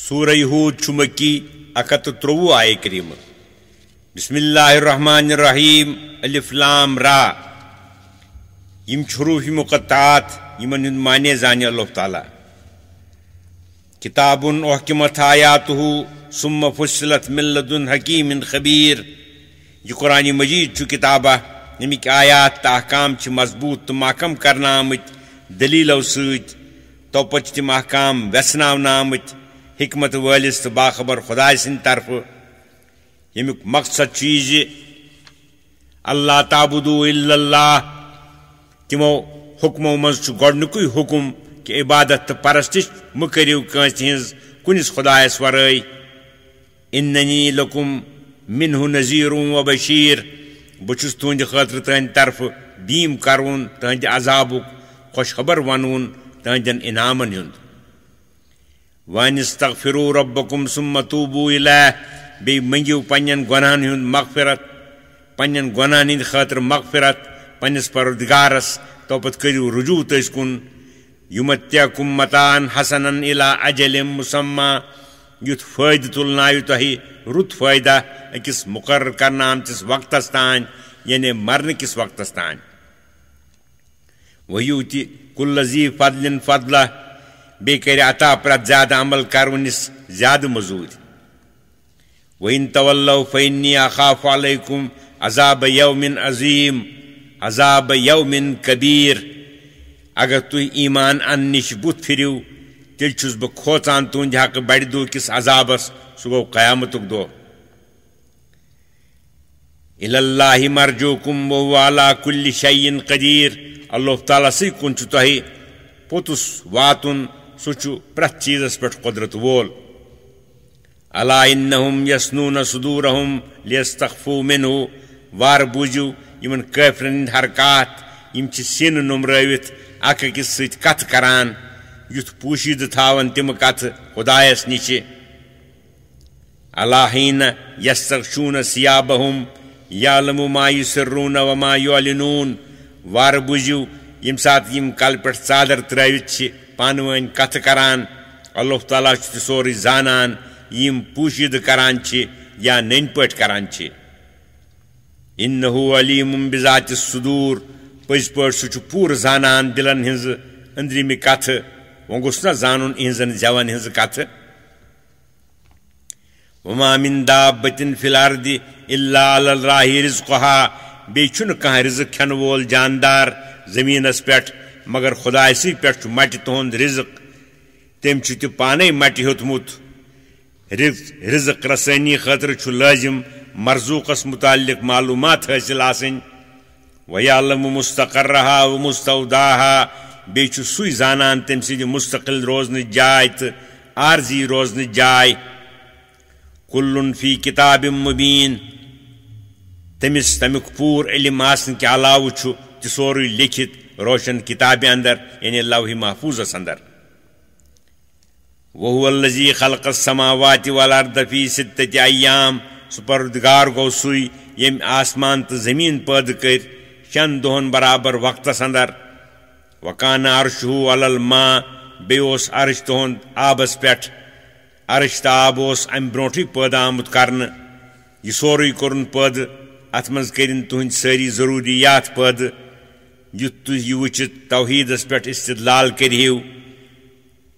سورہ ہود چھ مکی 113 آیہ کریم بسم اللہ الرحمن الرحیم الف لام را یم حروف مقطعات یمن ہند معنی زانہ اللہ تعالی کتاب احکمت آیاتہ ثم فصلت من لدن حکیم خبیر یہ قرآن مجید چھ کتابہ یمیک آیات تا احکام چھ مضبوط تو محکم کرنا آمت دلیلو ست تو پچ تم احکام ویسناونا آمت حکمت والس تو باخبر خدا سند طرف یمیک مقصد چیز اللہ تعبدو الا اللہ تمو حکمو مز گۄڈنیُکُے حکم کہ عبادت تو پرستش مکریو کنس ہز کنس خدایس ورائی اننی لکم منہ نذیر و بشیر بچس تہند خاطر تہند طرف بیم کرون تہند عذابک خوشخبر ونون تہندین انعامن ہند وان استغفروا ربکم ثم توبوا الیہ بی منگیو پنین گناہن ہند مغفرت پنین گناہن ہند خاطر مغفرت پنس پروردگارس تو پت کریو رجوع تس کن یمتعکم متاعا حسنا الی اجل مسمى یت فائدہ تلنایو تہی رت فائدہ اکس مقرر کرنا آمتس وقتس تان یعنی مرن کس وقتس تان ویوتی کل ذی فضل فضلہ بی کر عطا پرت زیادہ عمل کرونس زیادہ مزور وَإِن تَوَلَّوْا فَإِنِّي أَخَافُ عَلَيْكُمْ عَذَابَ يَوْمٍ عَظِيمٍ عَذَابَ يَوْمٍ كَبِيرٍ اگر تُہۍ ایمان ان نش بُت پھرِو تیل چھُس بہٕ کھوژان تُہنٛدِ حقہٕ بڑِ دۄہ کِس عذابس سُہ گوٚو قیامتُک دۄہ إِلَى اللہِ مَرجُوكُمْ وَهُوَ عَلَى كُلِّ شَيْءٍ قَدِيرٌ اللہ تعالیٰ سٕے کُن چھُ تۄہہِ پوٚتُس واتُن سُہ چھُ پرٛٮ۪تھ چیٖزس پٮ۪ٹھ قۄدرت وول الا انہم یسنون صدورہم لیستخفوا منہ وار بوزیو یمن کافرن ہند حرکات یم چھ سین نمرٲوِتھ اکھ أکِس سۭتۍ کتھ کران یُتھ پوشیدہ تھاون تم کتھ خدایس نش الا حین یستغشون ثیابہم یعلم ما یسرون وما یعلنون وار بوزیو یم سات یم کل پٮ۪ٹھ ژادر ترٲوِتھ چھ پانہٕ ؤنۍ کتھ کران اللہ تعالیٰ چھ سورُے زانان یم پوشیدہ کران چھ یا نن پٲٹھۍ کران چھ انہ علیم بذات الصدور پٔزۍ پٲٹھۍ سُہ چھُ پوٗرٕ زانان دلن ہنز أنٛدرِمہِ کتھٕ وۄنۍ گوٚژھ نا زانُن یہنزن زیون ہنز کتھٕ وما من دابة فی الارض الا علی اللہ رزقها بیٚیہِ چھُنہٕ کانٛہہ رزق کھٮ۪نہٕ وول جاندار زمینس پٮ۪ٹھ مگر خدایسٕے پٮ۪ٹھ چھُ مٹہِ تُہُنٛد رزق تٔمۍ چھُ تہِ پانے مٹہِ ہیوٚتمُت رزق رسانی خاطر چھُ لازم مرزوقس متعلق معلومات حٲصِل آسٕنۍ وَیعلَمُ مُستَقَرَّهَا وَمُسْتَوْدَاهَا بیٚیہِ چھُ سُے زانان تٔمۍ سٕنٛدِ مُستقل روزنٕچ جاے تہٕ عارضی روزنٕچ جاے کُلٌ فی کِتابٍ مُبیٖن تٔمِس تمیُک پوٗرٕ علم آسنہٕ کہِ علاوٕ چھُ تہِ سورُے لیکھِتھ روشن کتابہِ اندر یعنی لوح محفوظس اندر وَهُوَ الَّذِي خَلَقَ السَّمَاوَاتِ وَالْأَرْضَ فِي سِتَّةِ أَيَّامٍ سُہ پروردگار گوٚو سُے ییٚمۍ آسمان تہٕ زٔمیٖن پٲدٕ کٔرۍ 6 دۄہن برابر وقتس اندر وَكَانَ عَرْشُهُ عَلَى الْمَاءِ بیٚیہِ اوس عرش تُہُنٛد آبس پٮ۪ٹھ عرش تہٕ آب اوس امہِ برونٛٹھٕے پٲدٕ آمُت کرنہٕ یہِ سورُے کوٚرُن پٲدٕ اتھ منٛز کٔرِنۍ تُہنٛدۍ سٲری ضروٗریات پٲدٕ یُتھ تُہۍ یہِ وٕچھِتھ توحیٖدس پٮ۪ٹھ استدلال کٔرِہِو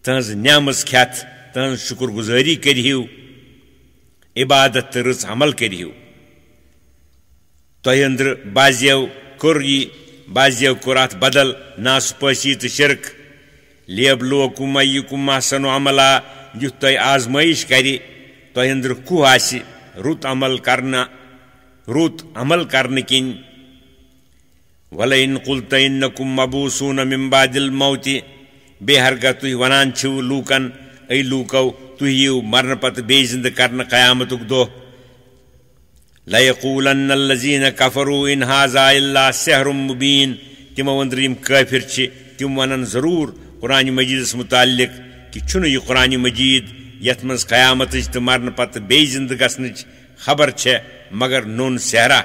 تہنٛز نعمژ کھٮ۪تھ تہنٛز شُکر گُزٲری کٔرِہِو عبادت تہٕ رٕژ عمل کٔرِہِو تۄہہِ أنٛدرٕ بعضیو کوٚر یہِ بعضیو کوٚر اتھ بدل ناسپٲسی تہٕ شرک لیبلوکُم ایُکُم احسنُ عملا یُتھ تۄہہِ آزمٲیش کرِ تۄہہِ أنٛدرٕ کُہ آسہِ رُت عمل کرنہٕ کِنۍ وَلَئِن قُلْتَ إِنَّكُم مَّبْعُوثُونَ مِن بَعْدِ الْمَوْتِ بیٚیہِ ہرگاہ تُہۍ وَنان چھِو لوٗکن اے لوٗکو تُہۍ یِیِو مرنہٕ پتہٕ بیٚیہِ زِندٕ کرنہٕ قیامتُک دۄہ لَیَقوٗلَنَّ الَّذِیٖنَ کَفَرُوا اِن ہَٰذَا إِلَّا سِحْرٌ مُبیٖن تِمو أنٛدرٕ یِم کٲفِر چھِ تِم وَنن ضروٗر قرآنہِ مجیٖدس مُتعلق کہِ چھُنہٕ یہِ قرآنہِ مجیٖد یتھ منٛز قیامتٕچ تہٕ مرنہٕ پتہٕ بیٚیہِ زِندٕ گژھنٕچ خبر چھےٚ مگر نوٚن سحرا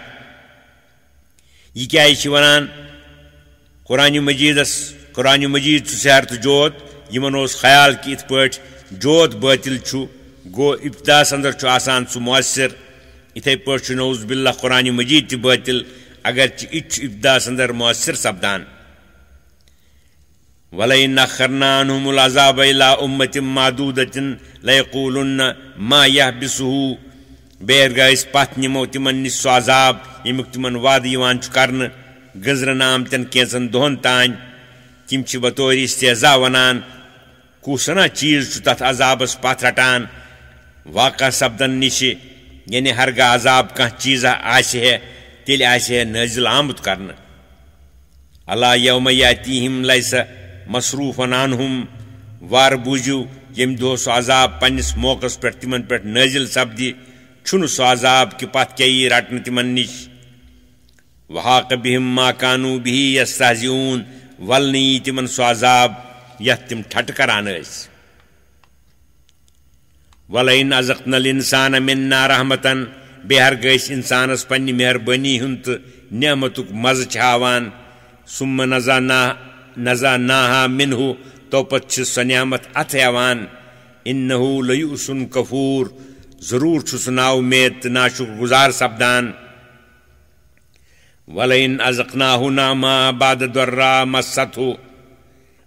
یہ کیٛازِ چھِ ونان قرآنہِ مجیٖد چھُ سحر تہٕ جوت یمن اوس خیال کہ ات پٲٹھۍ جود باطل چھُ گو ابتداس اندر چھُ آسان سُہ مؤثر اتھے پٲٹھۍ چھُ نعوذ باللہ قرآن مجید تہِ باطل اگرچہ یہ چھُ ابتداس اندر مؤثر سپدان وَلَئِنْ أَخَّرْنَا عَنْهُمُ الْعَذَابَ إِلَىٰ أُمَّةٍ مَّعْدُودَةٍ لَيَقُولُنَّ مَا يَحْبِسُهُ بیٚیہِ اگر أسۍ پتھ نِمو تِمن نِش سُہ عذاب ییٚمیُک تِمن وعدٕ یِوان چھُ کرنہٕ گٔنزرن آمتٮ۪ن کینٛژن دۄہن تانۍ تِم چھِ بطور استحضاء ونان کُس ہنا چیٖز چھُ تتھ عذابس پتھ رٹان واقع سپدن نِشہِ یعنی ہرگاہ عذاب کانٛہہ چیٖزا آسہِ ہے تیٚلہِ آسہِ ہے نٲزِل آمُت کرنہٕ الا یوم یاتیہم لیس مصروفن عنہم وار بوٗزِو ییٚمہِ دۄہ سُہ عذاب پننس موقعس پٮ۪ٹھ تِمن پٮ۪ٹھ نٲزِل سپدِ چھُنہٕ سُہ عذاب کہِ پتہٕ کیٛاہ یی رٹنہٕ تِمن نِش وحاق بہم ما کانوٗ بِہی یستہزئوٗن ولنہٕ یی تِمن سُہ عذاب یتھ تِم ٹھٹہٕ کران ٲسۍ وَلَئِنْ أَذَقْنَا الْإِنسَانَ مِنَّا رَحْمَةً بیٚیہِ ہرگاہ أسۍ اِنسانس پننہِ مہربٲنی ہُنٛد تہٕ نعمتُک مزٕ چھِ ہاوان ثُمَّ نَزَعنَاهَا مِنْهُ توپت چھِ سۄ نعمت اتھٕ ہٮ۪وان اِنَّهُ لَیُؤْسٌ کفوٗر ضروٗر چھُ سُہ نا اُمید تہٕ نا شُکر گُزار سپدان وَلَئِنْ أَذَقْنَاهُ نَعْمَاءَ بَعْدَ ضَرَّاءَ مَسَّتْهُ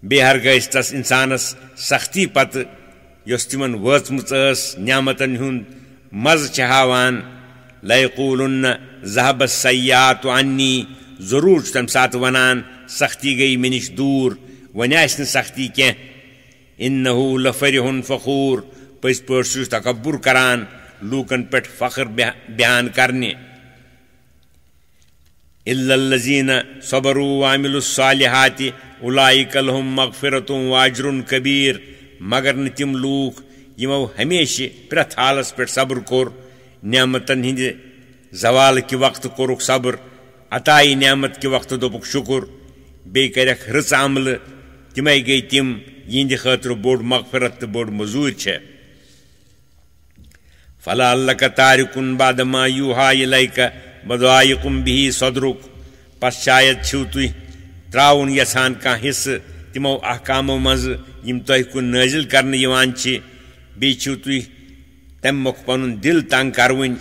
بیٚیہِ ہرگاہ أسۍ تس انسانس سختی پتہٕ یۄس تِمن وٲژمٕژ ٲس نعمتن ہُنٛد مزٕ چھِ ہاوان لَیقوٗلُنَّ ذَهَبَ السَّیِّئَاتُ عَنِّی ضروٗر چھُ تمہِ ساتہٕ ونان سختی گٔیے مےٚ نِش دوٗر وۄنۍ آسہِ نہٕ سختی کینٛہہ اِنَّهُ لَفَرِحٌ فخوٗر پٔزۍ پٲٹھۍ چھُ تکبُر کران لوٗکن پٮ۪ٹھ فخر بیان کرنہِ إِلَّا الَّذِينَ صَبَرُوا وَعَمِلُوا الصَّالِحَاتِ أُولَٰئِکَ لَهُم مَغْفِرَةٌ وَأَجْرٌ كَبِیٖر مگر نہٕ تِم لوٗکھ یِمو ہمیشہِ پرٛٮ۪تھ حالس پٮ۪ٹھ صبر کوٚر نعمتن ہٕنٛدِ زوال کہِ وقتہٕ کوٚرُکھ صبر عطایہِ نعمت کہِ وقتہٕ دوٚپُکھ شُکُر بیٚیہِ کَرٮ۪کھ رٕژ عملہٕ تِمے گٔیے تِم یِہنٛدِ خٲطرٕ بوٚڑ مغفرت تہٕ بٔڑ مٔزوٗرۍ چھےٚ فَلَعَلَّكَ تَارِكٌ بَعْدَ مَا یوٗحَىٰ إِلَيْكَ وَضَائِقٌ بِهِ صَدْرُكَ پس شاید چھِو تُہۍ ترٛاوُن یژھان کانٛہہ حِصہٕ تِمو احکامو منٛزٕ یِم تۄہہِ کُن نٲزِل کرنہٕ یِوان چھِ بیٚیہِ چھِو تُہۍ تمہِ مۄکھٕ پنُن دِل تنگ کروٕنۍ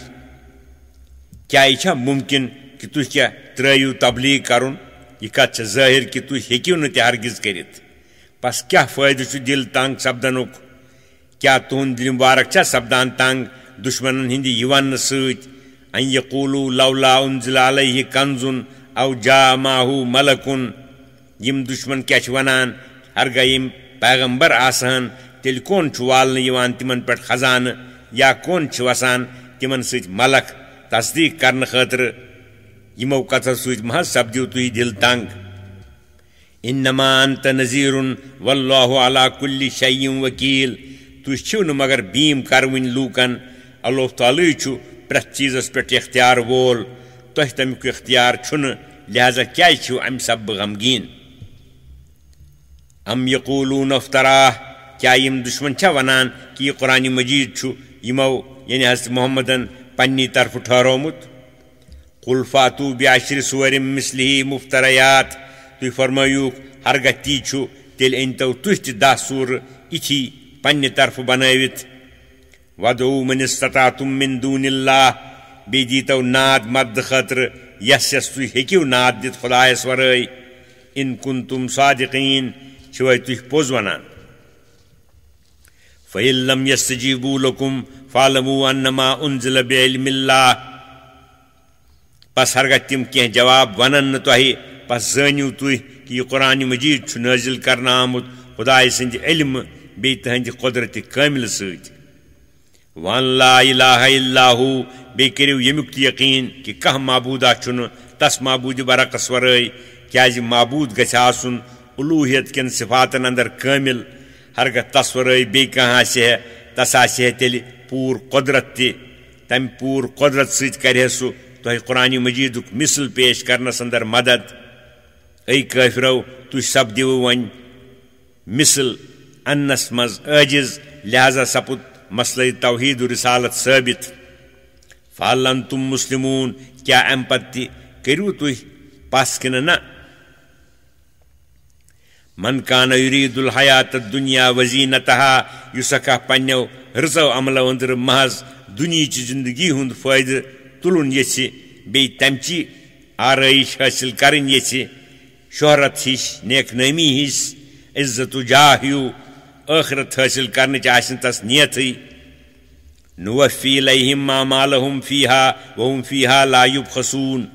کیٛاہ یہِ چھا مُمکِن کہِ تُہۍ کیٛاہ ترٛٲیِو تبلیٖغ کرُن یہِ کتھ چھےٚ ظٲہِر کہِ تُہۍ ہیٚکِو نہٕ تہِ ہرگِز کٔرِتھ پس کیٛاہ فٲیدٕ چھُ دِل تنگ سپدنُک کیٛاہ تُہُنٛد دِل مُبارک چھا سپدان تنگ دُشمنن ہِنٛدِ یہِ وننہٕ سۭتۍ ان یقوٗلوٗ لولا اُنزِلَ علیہ کنزٌ او جاء معہُ ملکٌ یِم دُشمن کیٛاہ چھِ ونان ہرگاہ یِم پیغمبر آسہن تیٚلہِ کون چھُ والنہٕ یِوان تِمن پٮ۪ٹھ خزانہٕ یا کون چھِ وسان تِمن سۭتۍ ملک تصدیٖق کرنہٕ خٲطرٕ یِمو کتھو سۭتۍ مہ حظ سپدِو تُہۍ دِل تنگ اِنما انت نذیٖرٌ واللہ علی کُلہِ شیءٍ وکیٖل تُہۍ چھِو نہٕ مگر بیٖم کروٕنۍ لوٗکن اللہ تعالیٰ چھُ پرٛٮ۪تھ چیٖزس پٮ۪ٹھ اختیار وول تۄہہِ تمیُک اختیار چھُنہٕ لہذا کیٛازِ چھِو امہِ سببہٕ غمگیٖن ام یقوٗلوٗن افطراہ کیٛاہ یِم دُشمن چھا ونان کہِ یہِ قرآنِ مجیٖد چھُ یِمو یعنی حضرت محمدن پننہِ طرفہٕ ٹھہرومُت قُل فاتوٗ بعشرِ سُوَرٍ مِثلِهِ مُفْتَرَیات تُہۍ فرمٲیوٗکھ ہرگاہ تی چھُ تیٚلہِ أنۍتو تُہۍ تہِ 10 سوٗرٕ یِتھی پننہِ طرفہٕ بنٲوِتھ وَدعوٗ مَنِ اسْتَطَعْتُم مِّن دوٗنِ اللہِ بیٚیہِ دیٖتو ناد مددٕ خٲطرٕ یس یس تُہۍ ہیٚکِو ناد دِتھ خۄدایس ورٲے اِن کُنتُم صادقیٖن چھِوَے تُہۍ پوٚز ونان فَإِن لَمْ یَسْتَجِیبوٗ لَکُم فَاعْلَمُوا أَنَّمَا أُنزِلَ بِعِلْمِ اللہِ پس ہرگاہ تِم کینٛہہ جواب ونن نہٕ تۄہہِ پس زٲنِو تُہۍ کہِ یہِ قرآنِ مجیٖد چھُ نٲزِل کرنہٕ آمُت خۄداے سٕنٛدِ علمہٕ بیٚیہِ تٕہنٛدِ قۄدرتہِ کٲملہِ سۭتۍ وَن لا الہ الا ہُو بیٚیہِ کٔرِو ییٚمیُک تہِ یقیٖن کہِ کانٛہہ معبوٗدا چھُنہٕ تس معبوٗدِ برعکس ورٲے کیٛازِ معبوٗد گژھِ آسُن اُلوٗہیت کٮ۪ن صِفاتن اندر کٲمِل ہرگاہ تس ورٲے بیٚیہِ کانٛہہ آسہِ ہے تس آسہِ ہے تیٚلہِ پوٗرٕ قۄدرت تہِ تمہِ پوٗرٕ قۄدرت سۭتۍ کرِ ہے سُہ تۄہہِ قرآنِ مجیٖدُک مِثل پیش کرنس اندر مدد اے کٲفرو تُہۍ سپدِوٕ وۄنۍ مِثل اننس منٛز عٲجِز لہذا سپُد مسلے توحیٖد و رِسالت ثٲبت فہل انتم مسلموٗن کیٛاہ امہِ پتہٕ تہِ کٔرِو تُہۍ پس کِنہٕ نہ من کان یرید الحیات الدنیا وزینتها یسکا پنیو رزو عملو اندر محض دنیچ زندگی ہند فائدہ تلن یسی بی تمچی آرائش حاصل کرن یسی شہرت ہش نیک نامی ہس عزت و جاہ ہیو آخرت حاصل کرنے آسن تس نیتی نوفی الیہم اعمالہم فیہا وہم فیہا لا یبخسون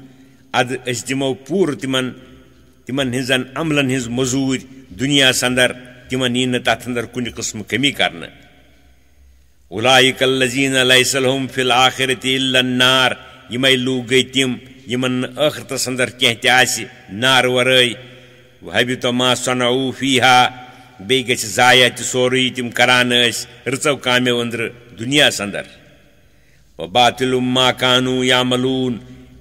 اد اس دمو پور تمن ہنزن عملن ہز مزور دنیا سندر تمن ین تات اندر کن قسم کمی کرنا اولئک الذین لیس لہم فی الآخرۃ الا النار یمے لوگ گئی تم یمن آخرتس اندر کینہ تہ آسی نار ورٲے وحبط ما صنعوا فیہا بیٚیہِ گژھِ ضایع تہِ سورُے تِم کران ٲسۍ رٕژو کامیو أنٛدرٕ دُنیاہس اندر وباطل ما كانوا يعملون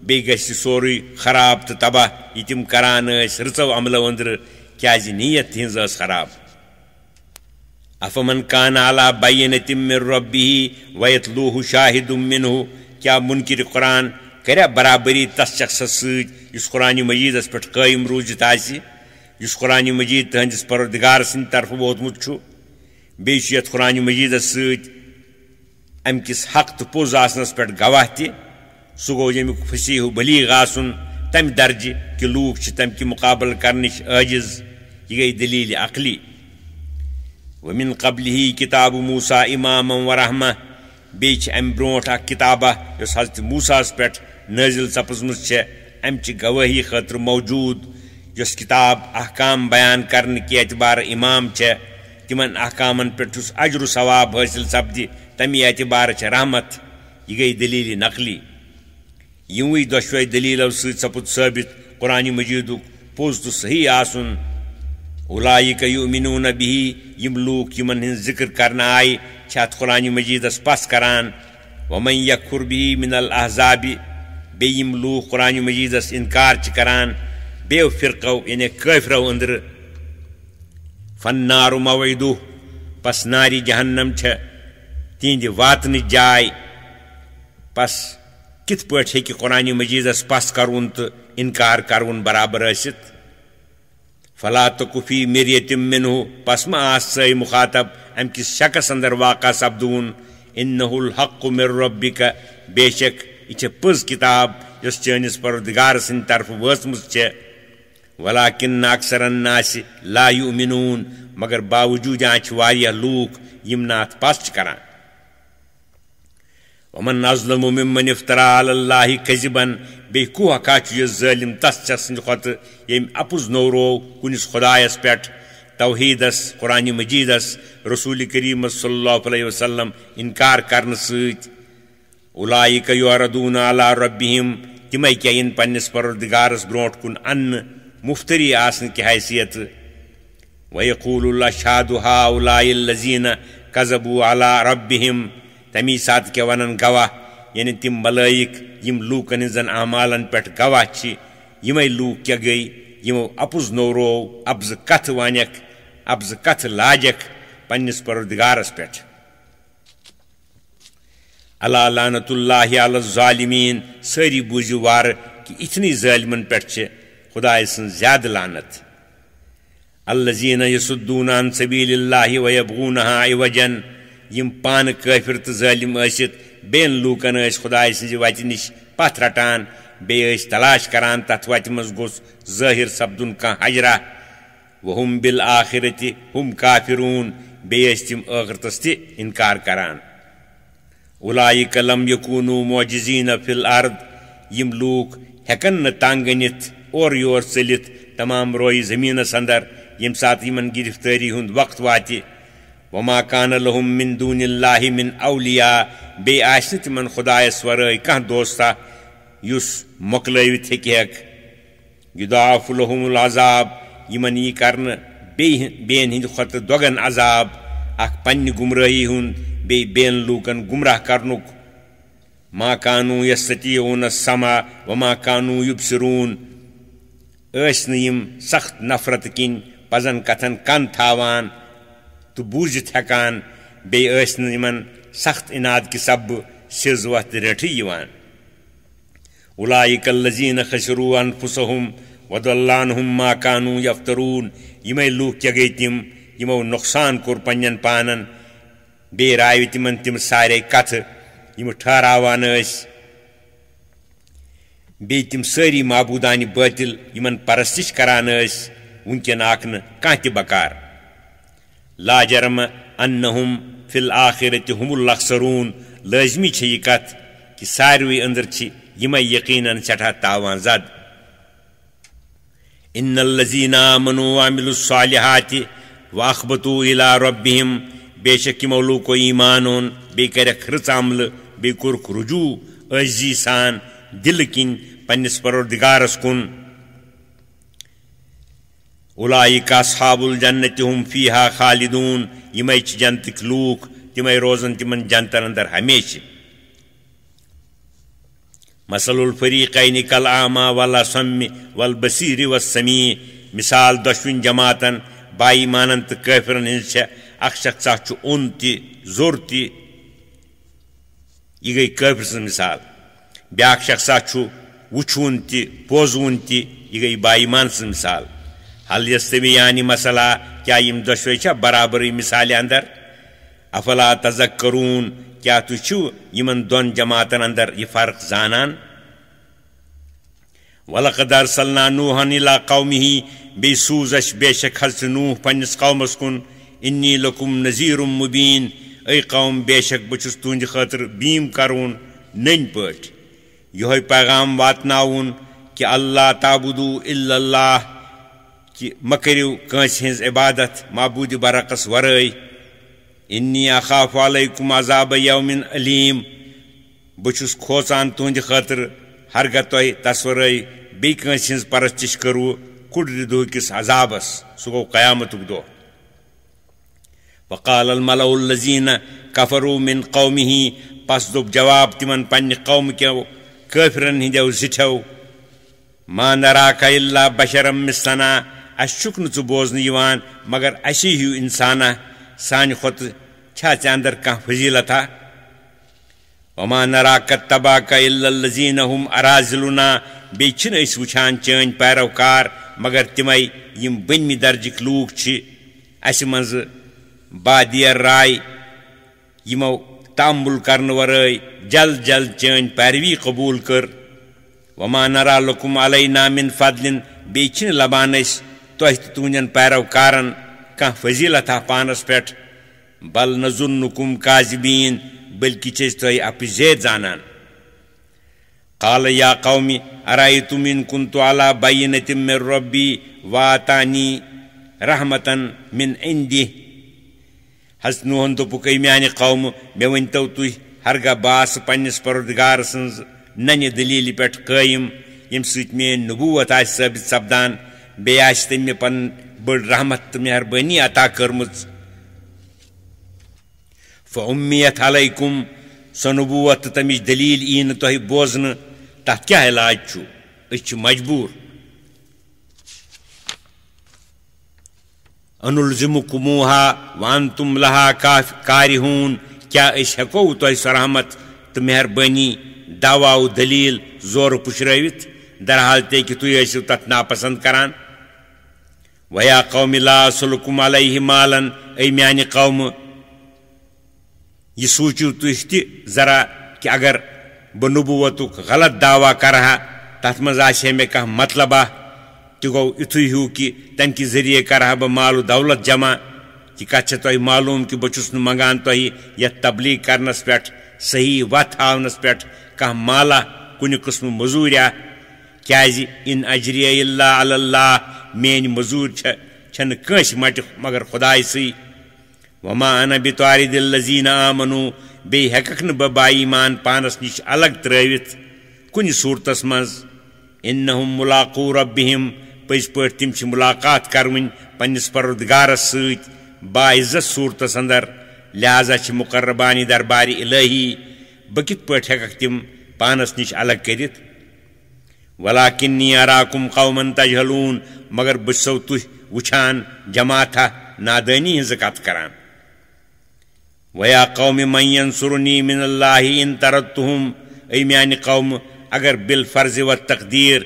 بیٚیہِ گژھِ سورُے خراب تہٕ تباہ یہِ تِم کران ٲسۍ رٕژو عملو أنٛدرٕ کیٛازِ نیت تِہنٛز ٲس خراب افمن كان على بينة من ربه ويتلوه شاهد منه کیا منکر قرآن کریا برابری تس شخصس سۭتۍ یُس قرآن مجیدس پٮ۪ٹھ قٲیِم روٗزِتھ آسہِ یُس قرآن مجید تہنٛدِس پروردگار سٕنٛدِ طرفہٕ ووتمُت چھُ بیٚیہِ چھُ یتھ قرآن مجیدس سۭتۍ امہِ کِس حق تہٕ پوٚز آسنس پٮ۪ٹھ گواہ تہِ سُہ گوٚو ییٚمیُک فصیح و بلیغ آسُن تمہِ درجہِ کہِ لوٗکھ چھِ تمہِ کہِ مُقابلہٕ کرنٕچ عٲجِز یہِ گٔیے دلیٖل عقلی ومن قبلہ کتاب موسیٰ اماما ورحمہ بیٚیہِ چھِ امہِ برونٛٹھ اکھ کتابہ یۄس حضرت موسیٰ پٮ۪ٹھ نٲزِل سپٕزمٕژ چھےٚ امچہِ گوٲہی خٲطرٕ موجوٗد یۄس کتاب احکام بیان کرنہٕ کہِ اعتبارٕ امام چھےٚ تمن احکامن پٮ۪ٹھ یُس اجر و ثواب حٲصِل سپدِ تمہِ اعتبارٕ چھےٚ رحمت یہِ گٔیے دلیٖلہِ نقلی یِموٕے دۄشوے دلیٖلو سۭتۍ سپُد ثٲبت قرآن مجیدُک پوٚز تہٕ صحیح آسُن اولئک یؤمنون بہ یم لوٗکھ یمن ہٕنٛز ذکر کرنہٕ آیہِ چھِ اتھ قرآن مجیدس پس کران ومن یکفر بہ من الاحزاب بیٚیہِ یم لوٗکھ قرآن مجیدس انکار چھِ کران بیٚیو فرقو یعنی کٲفرو أنٛدرٕ فالنار موعدہ پس نارِ جہنم چھےٚ تِہنٛدِ واتنٕچ جاے پس کِتھ پٲٹھۍ ہیٚکہِ قرآن مجیدس پس کرُن تہٕ انکار کرُن برابر ٲسِتھ فلا تک فی مریۃ منہ پس ما آس ژے مخاطب امہِ کِس شکس اندر واقع سپدوُن انہ الحق من ربک بے شک یہ چھےٚ پٔز کتاب یۄس چٲنِس پروردگار سٕنٛدِ طرفہٕ وٲژمٕژ چھےٚ ولکن اکثر الناس لا یؤمنون مگر باوجوٗد چھِ واریاہ لوٗکھ یِم نہٕ اتھ پس چھِ کران ومن اظلم ممن افترا علی اللہ کذبا بیٚیہِ کُس اکھا چھُ یُس ظٲلِم تس شخص سٕنٛدِ کھۄتہٕ ییٚمۍ اپُز نوروو کُنِس خۄدایس پٮ۪ٹھ توحیٖدس قرآن مجیدس رسول کریٖمس صلی اللہ علیہ وسلم انکار کرنہٕ سۭتۍ اولئک یعرضون علی ربہم تِمے کیٛاہ یِن پننِس پروردگارس برونٛٹھ کُن اننہٕ مفتری آسنہٕ کہِ حیثیتہٕ ویقول الاشہاد ہؤلاء الذین کذبوا علی ربہم تمی ساتہٕ کیٛاہ ونن گواہ یعنی تِم ملٲیک یم لوٗکن ہٕنٛزن اعمالن پٮ۪ٹھ گواہ چھِ یِمے لوٗکھ کیٛاہ گٔیہِ یِمو اپُز نوروو ابزٕ کتھٕ ونیکھ ابزٕ کتھٕ لاجکھ پننِس پروردگارس پٮ۪ٹھ الا لعنت اللہ علی الظالمین سٲری بوٗزِو وارٕ کہِ اِتھنٕے ظٲلمن پٮ۪ٹھ چھِ خداے سٕنٛز زیادٕ لعنت الذین یصدون عن سبیل اللہ ویبغونہا عوجا یم پانہٕ کٲفر تہٕ ظٲلم ٲسِتھ بیٚین لوٗکن ٲسۍ خداے سٕنٛزِ وتہِ نِش پتھ رٹان بیٚیہِ ٲسۍ تلاش کران تتھ وتہِ منٛز گوٚژھ ظٲہِر سپدُن کانٛہہ حجرا وہم بالآخرۃ ہم کافرون بیٚیہِ ٲسۍ تِم ٲخرتس تہِ انکار کران اولئک لم یکونوا معجزین فی الارض یم لوٗکھ ہیٚکن نہٕ تنگ أنِتھ اورٕ یور ژٔلِتھ تمام رویہِ زٔمیٖنس اندر ییٚمہِ ساتہٕ یِمن گرفتٲری ہُنٛد وقت واتہِ وما کان لہم من دون اللہ من اولیاء بیٚیہِ آسہِ نہٕ تِمن خدایس ورٲے کانٛہہ دوستا یُس مۄکلٲوِتھ ہیٚکہِ یُضاعف لہم العذاب یِمن یی کرنہٕ بیٚین ہٕنٛدِ کھۄتہٕ دۄگن عذاب اکھ پننہِ گمرٲہی ہُنٛد بیٚیہِ بیٚین لوٗکن گمراہ کرنُک ما کانوا یستطیعون السمع وما کانوا یبصرون ٲسۍ نہٕ یِم سخت نفرت کِنۍ پزن کتھن کن تھاوان تہٕ بوٗزِتھ ہٮ۪کان بیٚیہِ ٲسۍ نہٕ یِمن سخت اناد کہِ سببہٕ سیٚز وتھ رٔٹھٕے یِوان اولئک الذین خسروا انفسہم وضل عنہم ما کانوا یفترون یمے لوک کیا گئی تم یمو نقصان کور پنن پانن بے رائے تمن تم سارے کتھ یم ٹھہراوان بی تم ساری معبودان باطل یمن پرستش کران ونکن آک کھانا تہ بکار لا جرم انہم فی الآخرت هم الاخسرون لازمی چھ یہ کت کہ ساروی اندر چھ یمے یقیناً سٹھا تاوان زد ان الذین آمنوا وعملوا الصالحات واخبتوا الى ربهم بے شک یمو لوکو ایمان اون بی کرک رٕژ عمل بی کورک رجوع عزی سان دل کن پنس پروردگارس کن اولئک اصحاب الجنت هم فیہا خالدون یمے چھ جنتک لوک تمے روزن تمن جنتن اندر ہمیشہ مثل الفریقین کالاعمی والاصم والبصیر والسمیع مثال دشوین جماعتن با ایمانن تو کافرن ہنز اخ شخصا چھ اون تہ زور تہ یہ گئی کافر سن مثال بیاکھ شخصا چھ وچھون تہ بوزون تہ یہ گئی با ایمان سن مثال حل یستویان مسئلہ کیا یم دشوے چھا برابری مثال اندر افلا تذکرون کیا تو چھو یمن دون جماعتن اندر یہ فرق زانان وَلَقَدْ أَرْسَلْنَا نُوحًا إِلَىٰ قَوْمِهِ بے سوزش بے شک حضرت نوح پنس قومس کن انی لکم نذیر مبین اے قوم بے شک بچس تہند خاطر بیم کرون نن پٹ یہ پیغام واتناون کہ اللہ تعبدو الا اللہ کہ مکریو کانس ہنز عبادت معبود برعکس ورائے انی اخاف علیکم عذاب یوم علیم بچس کھوچان تہند خاطر ہرگہ تہ تصورے بی کانس ہنز پرستش کرو کڑر دہ کس عذابس سہ گو قیامتک دہ وقال الملأ الذین کفروا من قومه پس دب جواب تمن پنہ قوم کیو کافرن ہندیو زٹھو ما نراک الا بشرا مثلنا اس چھک نہ ژٕ بوزنہ یوان مگر اسی ہیو انسانہ سانہ کھوت چھا ژے اندر کانٛہہ فضیلتھا وما نراک اتباک الا الذین هم اراذلنا بیٚیہِ چھِنہٕ أسۍ وٕچھان چٲنۍ پیروکار مگر تِمے یِم بٔنمہِ درجٕکۍ لوٗکھ چھِ اَسہِ منٛزٕ بادیر راے یِمو تامُل کرنہٕ ورٲے جلد جلد چٲنۍ پیروی قبوٗل کٔر وما نرا لکم علینا من فضل بیٚیہِ چھِنہٕ لبان أسۍ تۄہہِ تہٕ تُہنٛدٮ۪ن پیروکارن کانٛہہ فضیلتھا پانس پٮ۪ٹھ بل نظنکم کاذبین بلکہ چھِ أسۍ تۄہہِ اپزید زانان قال یا قوم ارأیتم ان كنت على بینۃ من ربی وآتانی رحمۃ من عندہ حضرت نوحن دوٚپُکھ اے میانہِ قوم مےٚ ؤنۍتو تُہۍ ہرگاہ بہٕ پننس پروردگار سٕنٛز ننہِ دلیٖلہِ پٮ۪ٹھ قٲیِم ییٚمہِ سۭتۍ میٲنۍ نبوت آسہِ ثٲبت سپدان بیٚیہِ آسہِ تٔمۍ مےٚ پنٕنۍ بٔڑ رحمت تہٕ مہربٲنی عطا کٔرمٕژ فأمیت علیکم سۄ نبوت تہٕ تمِچ دلیٖل یی نہٕ تۄہہِ بوزنہٕ تتھ کیٛاہ علاج چھُ أسۍ چھِ مجبوٗر انلزمکموہا وانتم لہا کارہون کیا أسۍ ہٮ۪کو تۄہہِ سۄ رحمت تہٕ مہربٲنی دعوا و دلیٖل زورٕ پُشرٲوِتھ درحال تے کہ تُہۍ ٲسِو تتھ ناپسند کران ویا قوم لا اسلکم علیہ مالن اے میانہِ قوم یہ سوچو تُہۍ تہِ ذرا کہ اگر بہٕ نبوتُک غلط دعوا کرہا تتھ منٛز آسہِ ہے مےٚ کانٛہہ مطلبہ تہِ گوٚو یِتھُے ہیوٗ کہ تمہِ کہِ ذٔریعہٕ کرہا بہٕ مال و دولت جمع کہ کتھ چھےٚ تۄہہِ معلوٗم کہ بہٕ چھُس نہٕ منگان تۄہہِ یتھ تبلیغ کرنس پٮ۪ٹھ صحیح وتھ ہاونس پٮ۪ٹھ کانٛہہ مالا کُنہِ قٕسمہٕ مٔزوٗریا کیازِ ان اجریہ الا علی اللہ میٲنۍ مٔزوٗرۍ چھنہٕ کٲنٛسہِ مٹہِ مگر خۄداے سٕے وما انا بطارد الذین آمنوا بیٚیہِ ہٮ۪ککھ نہٕ بہٕ با ایمان پانس نِش الگ ترٲوِتھ کُنہِ صوٗرتس منٛز انہم ملاقو ربہم پٔزۍ پٲٹھۍ تِم چھِ مُلاقات کروٕنۍ پننس پروردگارس سۭتۍ باعزت صوٗرتس اندر لہذا چھِ مقربانہِ دربارِ الہی بہٕ کِتھ پٲٹھۍ ہٮ۪ککھ تِم پانس نِش الگ کٔرِتھ ولاکنی اراکم قوما تجہلون مگر بہٕ چھسو تُہۍ وٕچھان جماعتھا نادٲنی ہٕنٛزٕ کتھ کران ویا قوم من ینصرنی من اللہ ان طردتہم اے میانہِ قوم اگر بالفرض و تقدیر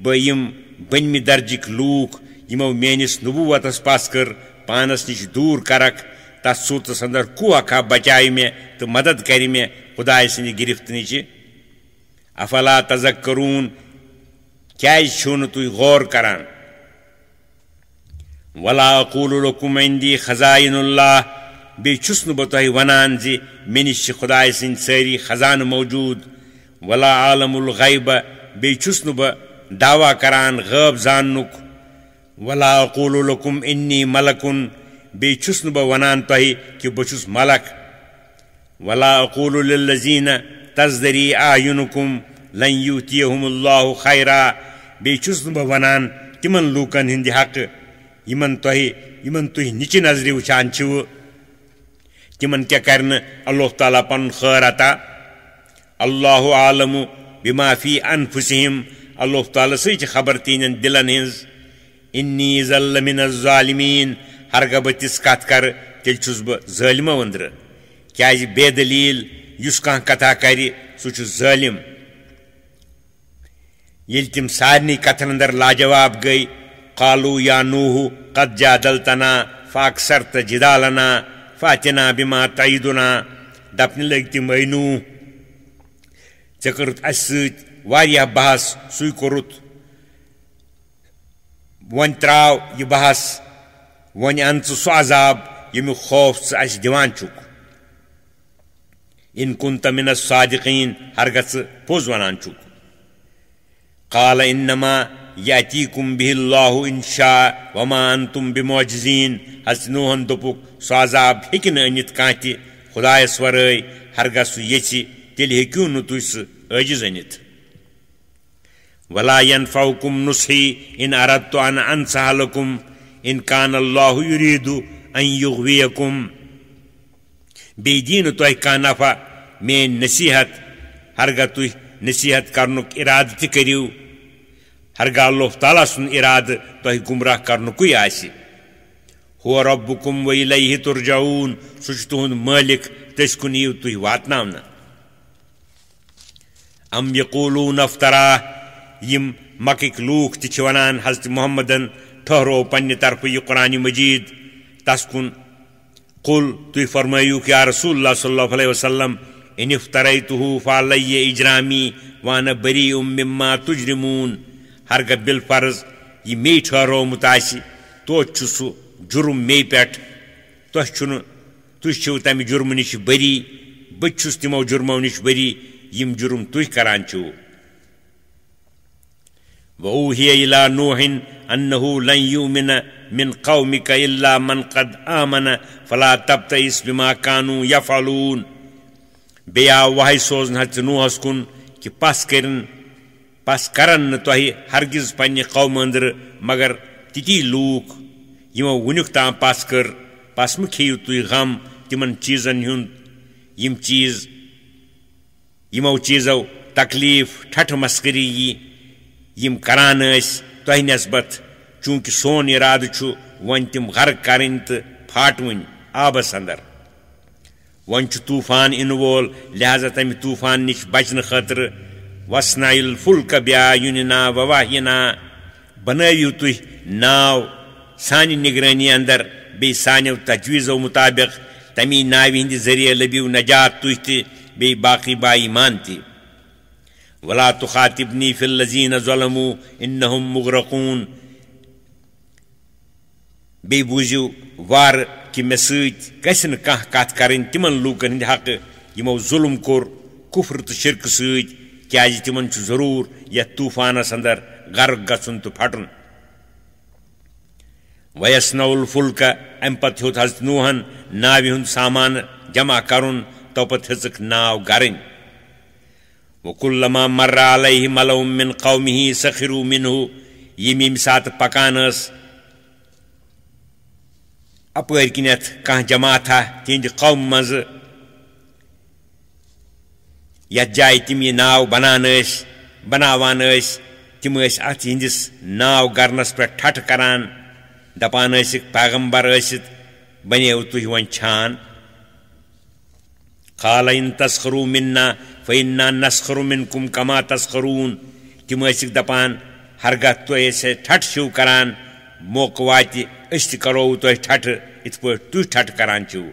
بہٕ یِم بٔنمہِ درجٕکۍ لوٗکھ یمو میانس نبوتس پاس کر پانس نش دور کرک تس صورتس اندر کو اکھا بچائے مے تو مدد کر مے خدائے سند گرفت نش افلا تذکرون کیاز چھو نہ تُہۍ غور کران ولا اقول لكم عندي خزائن الله بی چھس نہ بہ تۄہہِ ونان زِ مےٚ نِش چھِ خدائے سٕنٛدۍ سٲری خزانہٕ موجود ولا عالم الغیب بی چھس نہ بہ دعویٰ کران غٲب زاننُک ولا اقول لكم انی ملکن بی چھس نہ بہ ونان تۄہہِ کہ بہ چھُس ملک ولا اقول للذین تزدری اعینکم لن یؤتیہم اللہ خیرا بی چھس نہ بہ ونان تمن لوکن ہندِ حق یمن تُہۍ نچہِ نظرِ وٕچھان چھِو تمن کیا کرن اللہ تعالیٰ پن خیر عطا اللہ عالم بما فی انفسہم اللہ تعالیٰ سی چھ خبر تین دلن ہنز انی ذل من الظالمین ہرگہ بہ تس کت کر تیل چھس بہ ظالمو اندر کیاز بے دلیل یس کان کتھا کر سہ چھ ظالم یل تم سارنی کتھن اندر لاجواب گئی قالوا یا نوح قد جادلتنا فاکثرت جدالنا فاتنا بما تعیدنا دپن لگ تم اے نوح ژےٚ کٔرٕتھ اسہِ سۭتۍ واریاہ بحث سُے کوٚرُتھ وۄنۍ ترٛاو یہِ بحث وۄنۍ اَن ژٕ سُہ عذاب ییٚمیُک خوف ژٕ اَسہِ دِوان چھُکھ ان كنت من الصادقین ہرگہ ژٕ پوٚز ونان چھُکھ قال انما یاتیکم به اللہ ان شاء وما انتم بمعجزین حضرت نوحن دوٚپُکھ سُہ عذاب ہیٚکہِ نہٕ أنِتھ کانٛہہ تہِ خدایس ورٲے ہرگہ سُہ یژھِ تیٚلہِ ہیٚکِو نہٕ تُہۍ سُہ عٲجِز أنِتھ ولا ينفعكم نصحي ان اردت ان انصح لكم ان كان الله يريد ان يغويكم بیدین تۄہہِ کانٛہہ نفع میٲنۍ نصیحت ہرگہ تُہۍ نصیحت کرنُک ارادٕ تہِ کٔرِو ہرگہ اللہ تعالیٰ سُنٛد ارادٕ تۄہہِ گمراہ کرنُکُے آسہِ هو ربكم وإليه ترجعون سُہ چھُ تُہُنٛد مٲلِک تٔسۍ کُن یِیِو تُہۍ واتناونہٕ ام یقولون افترا یم مکٕکۍ لوٗکھ تہِ چھِ ونان حضرت محمدن ٹھہرو پننہِ طرفہٕ یہِ قرآنِ مجیٖد تس کُن قل تُہۍ فرمٲیِوکھ یا رسول اللہ صلی اللہ علیہ وسلم ان افتریتہ فعلی اجرامی وانا بریء مما تجرمون ہرگہ بالفرض یہ مے ٹھہرومُت آسہِ توتہِ چھُ سُہ جُرم مے پٮ۪ٹھ تُہۍ چھِو تمہِ جُرمہٕ نِش بری بہٕ تہِ چھُس تِمو جُرمو نِش بری یم جُرم تُہۍ کران چھِو وأوحي إلى نوح أنه لن يؤمن من قومك إلا من قد آمن فلا تبتئس بما كانوا يفعلون بیا وحی سوزن حضرت نوحس کن کہ پس کرن نہ تۄہہِ ہرگز پننہِ قوم اندر مگر تِتی لوٗکھ یِمو وُنیُک تام پس کٔر پس مہ کھیٚیِو تُہۍ غم تِمن چیٖزن ہُنٛد یِمو چیٖزو تکلیٖف ٹھٹھٕ مسکری یی یم کران ٲسۍ تۄہہِ نسبت چوٗنٛکہِ سون ارادٕ چھُ وۄنۍ تِم غرق کرٕنۍ تہٕ پھاٹوٕنۍ آبس اندر وۄنۍ چھُ طوٗفان یِنہٕ وول لہذا تمہِ طوٗفان نِش بچنہٕ خٲطرٕ وسنایِل الفلک بأعیُننا ووحینا بنٲوِو تُہۍ ناو سانہِ نگرٲنی اندر بیٚیہِ سانیو تجویٖزو مطابق تمی ناوِ ہِنٛدِ ذٔریعہٕ لٔبِو نجات تُہۍ تہِ بیٚیہِ باقٕے با ایمان تہِ ولا تخاطبنی فی الذین ظلموا انہم مغرقون بیٚیہِ بوٗزِو وارٕ کہ مےٚ سۭتۍ گژھِ نہٕ کانٛہہ کتھ کرٕنۍ تِمن لوٗکن ہٕنٛدِ حقہٕ یِمو ظُلم کوٚر کُفر تہٕ شرکہٕ سۭتۍ کیازِ تِمن چھُ ضروٗر یتھ طوٗفانس اندر غرق گژھُن تہٕ پھٹُن ویسنو الفلک امہِ پتہٕ ہیوٚت حضرت نوحن ناوِ ہُنٛد سامانہٕ جمع کرُن توپت ہیژٕکھ ناو گرٕنۍ وکلما مر علیہ ملو من قومہ سخروا منہ ییٚمہِ ساتہٕ پکان ٲس اپٲرۍ کِنٮ۪تھ کانٛہہ جماعتھا تِہنٛدِ قومہٕ منٛزٕ یتھ جایہِ تِم یہِ ناو بناوان ٲسۍ تِم ٲسۍ اتھ یِہنٛدِس ناو گرنس پٮ۪ٹھ ٹھٹھٕ کران دپان ٲسِکھ پیغمبر ٲسِتھ بنیو تُہۍ وۄنۍ چھان قال ان تسخروا منا فإنا نسخر منكم كما تسخرون تِم ٲسِکھ دپان ہرگاہ تُہۍ ٲسۍ ٹھٹھٕ چھِو کران موقع واتہِ أسۍ تہِ کرو تۄہہِ ٹھٹھٕ یِتھ پٲٹھۍ تُہۍ ٹھٹھٕ کران چھِو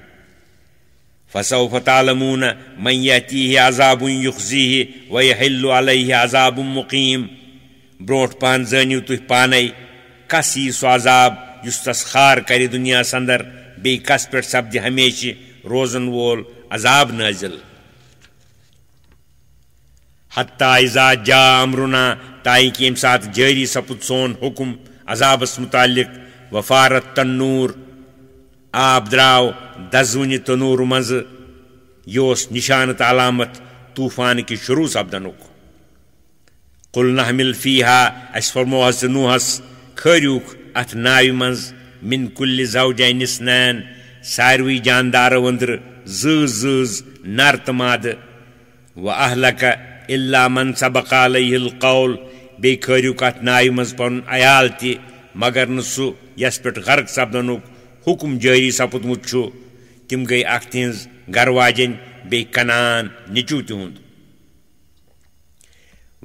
فسوف تعلمون من یأتیہ عذاب یخزیہ ویحل علیہ عذاب مقیم برونٹھ پہن زٲنِو تُہۍ پانے کس یی سُہ عذاب یُس تس خار کرِ دُنیاہس اندر بیٚیہِ کس پٮ۪ٹھ سپدِ ہمیشہِ روزن وول عذاب نٲزِل حتیٰ اذا جاء امرنا تاکہ ییٚمہِ ساتہٕ جٲری سپُد سون حکم عذابس متعلق وفارت تنور آب درٛاو دزوٕنہِ تنوٗر منٛزٕ یہِ اوس نشانہٕ تہٕ علامت طوٗفان کہِ شروٗع سپدنُک قل نحمل فیہا اسہِ فرمو حضرت نوحس کھٲرِوُکھ اتھ ناوِ منٛز من کُلہِ زوجین اثنین ساروٕے جاندارو أنٛدرٕ زۭز نر تہٕ مادٕ واہلک الا من سبق علیہ القول بیٚیہِ کھٲرِوُکھ اتھ ناوِ منٛز پنُن عیال تہِ مگر نہٕ سُہ یس پٮ۪ٹھ غرق سپدنُک حکم جٲری سپُدمُت چھُ تِم گٔیہِ اکھ تِہنٛز گرٕ واجٮ۪نۍ بیٚیہِ کنعان نیٚچوٗ تِہُنٛد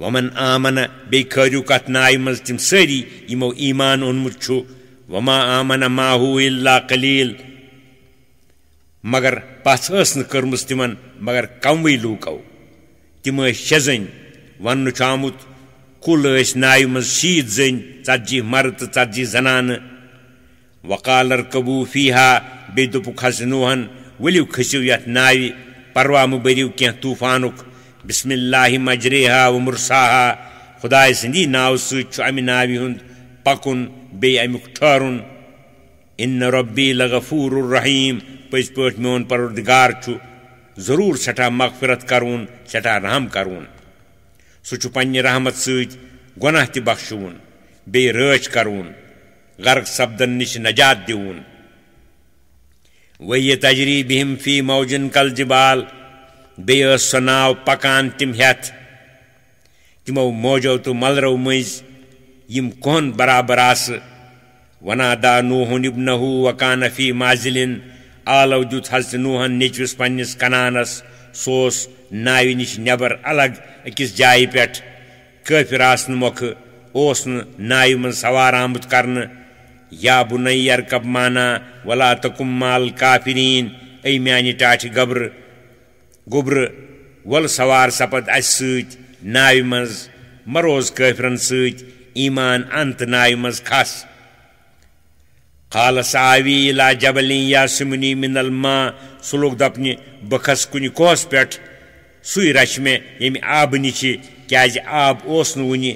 ومن آمن بیٚیہِ کھٲرِوُکھ اتھ ناوِ منٛز تِم سٲری یِمو ایمان اوٚنمُت چھُ وما آمن معہُ الا قلیٖل مگر پژھ ٲس نہٕ کٔرمٕژ تِمن مگر کموٕے لوٗکو تِم ٲسۍ 6 زٔنۍ وننہٕ چھُ آمُت کُل ٲسۍ ناوِ منٛز 60 زٔنۍ 40 مرد تہٕ 40 زنانہٕ وقال اركبوا فیہا بیٚیہِ دوٚپُکھ حضرت نوحن ؤلِو کھٔسِو یتھ ناوِ پروا مہٕ بٔرِو کینٛہہ طوٗفانُک بسم اللہ مجریہا ومرساہا خداے سٕنٛدی ناوٕ سۭتۍ چھُ امہِ ناوِ ہُنٛد پکُن بیٚیہِ امیُک ٹھہرُن ان ربی لغفور الرحیم پٔزۍ پٲٹھۍ میون پروردگار چھُ ضروٗر سٮ۪ٹھاہ مغفرت کرون سٮ۪ٹھاہ رحم کرون سُہ چھُ پننہِ رحمت سۭتۍ گۄناہ تہِ بخشوُن بیٚیہِ رٲچھ کرون غرق سپدن نِش نجات دِوُن وہی تجری بہم فی موجن کل جبال بیٚیہِ ٲس سۄ ناو پکان تِم ہٮ۪تھ تِمو موجو تہٕ ملرو مٔنٛزۍ یِم کۄہن برابر آسہٕ ونادا نوحن ابنہ وکان فی مازلن آلو دیُت حضرت نوحن نیٚچوِس پننِس کنانس سُہ اوس ناوِ نِش نٮ۪بر الگ أکِس جایہِ پٮ۪ٹھ کٲفِر آسنہٕ مۄکھٕ اوس نہٕ ناوِ منٛز سوار آمُت کرنہٕ یا بُنَیَّ ارکب معنا ولا تکم مال کافریٖن اے میانہِ ٹاٹھہِ گوٚبرٕ وَلہٕ سوار سپد اسہِ سۭتۍ ناوِ منٛز مہ روز کٲفرن سۭتۍ ایمان ان تہٕ ناوِ منٛز کھس قال سآوی الی جبل یعصمنی من الماء سُہ لوٚگ دپنہِ بہٕ کھس کُنہِ کوہس پٮ۪ٹھ سُے رچھِ مےٚ ییٚمہِ آبہٕ نِشہِ کیازِ آب اوس نہٕ وُنہِ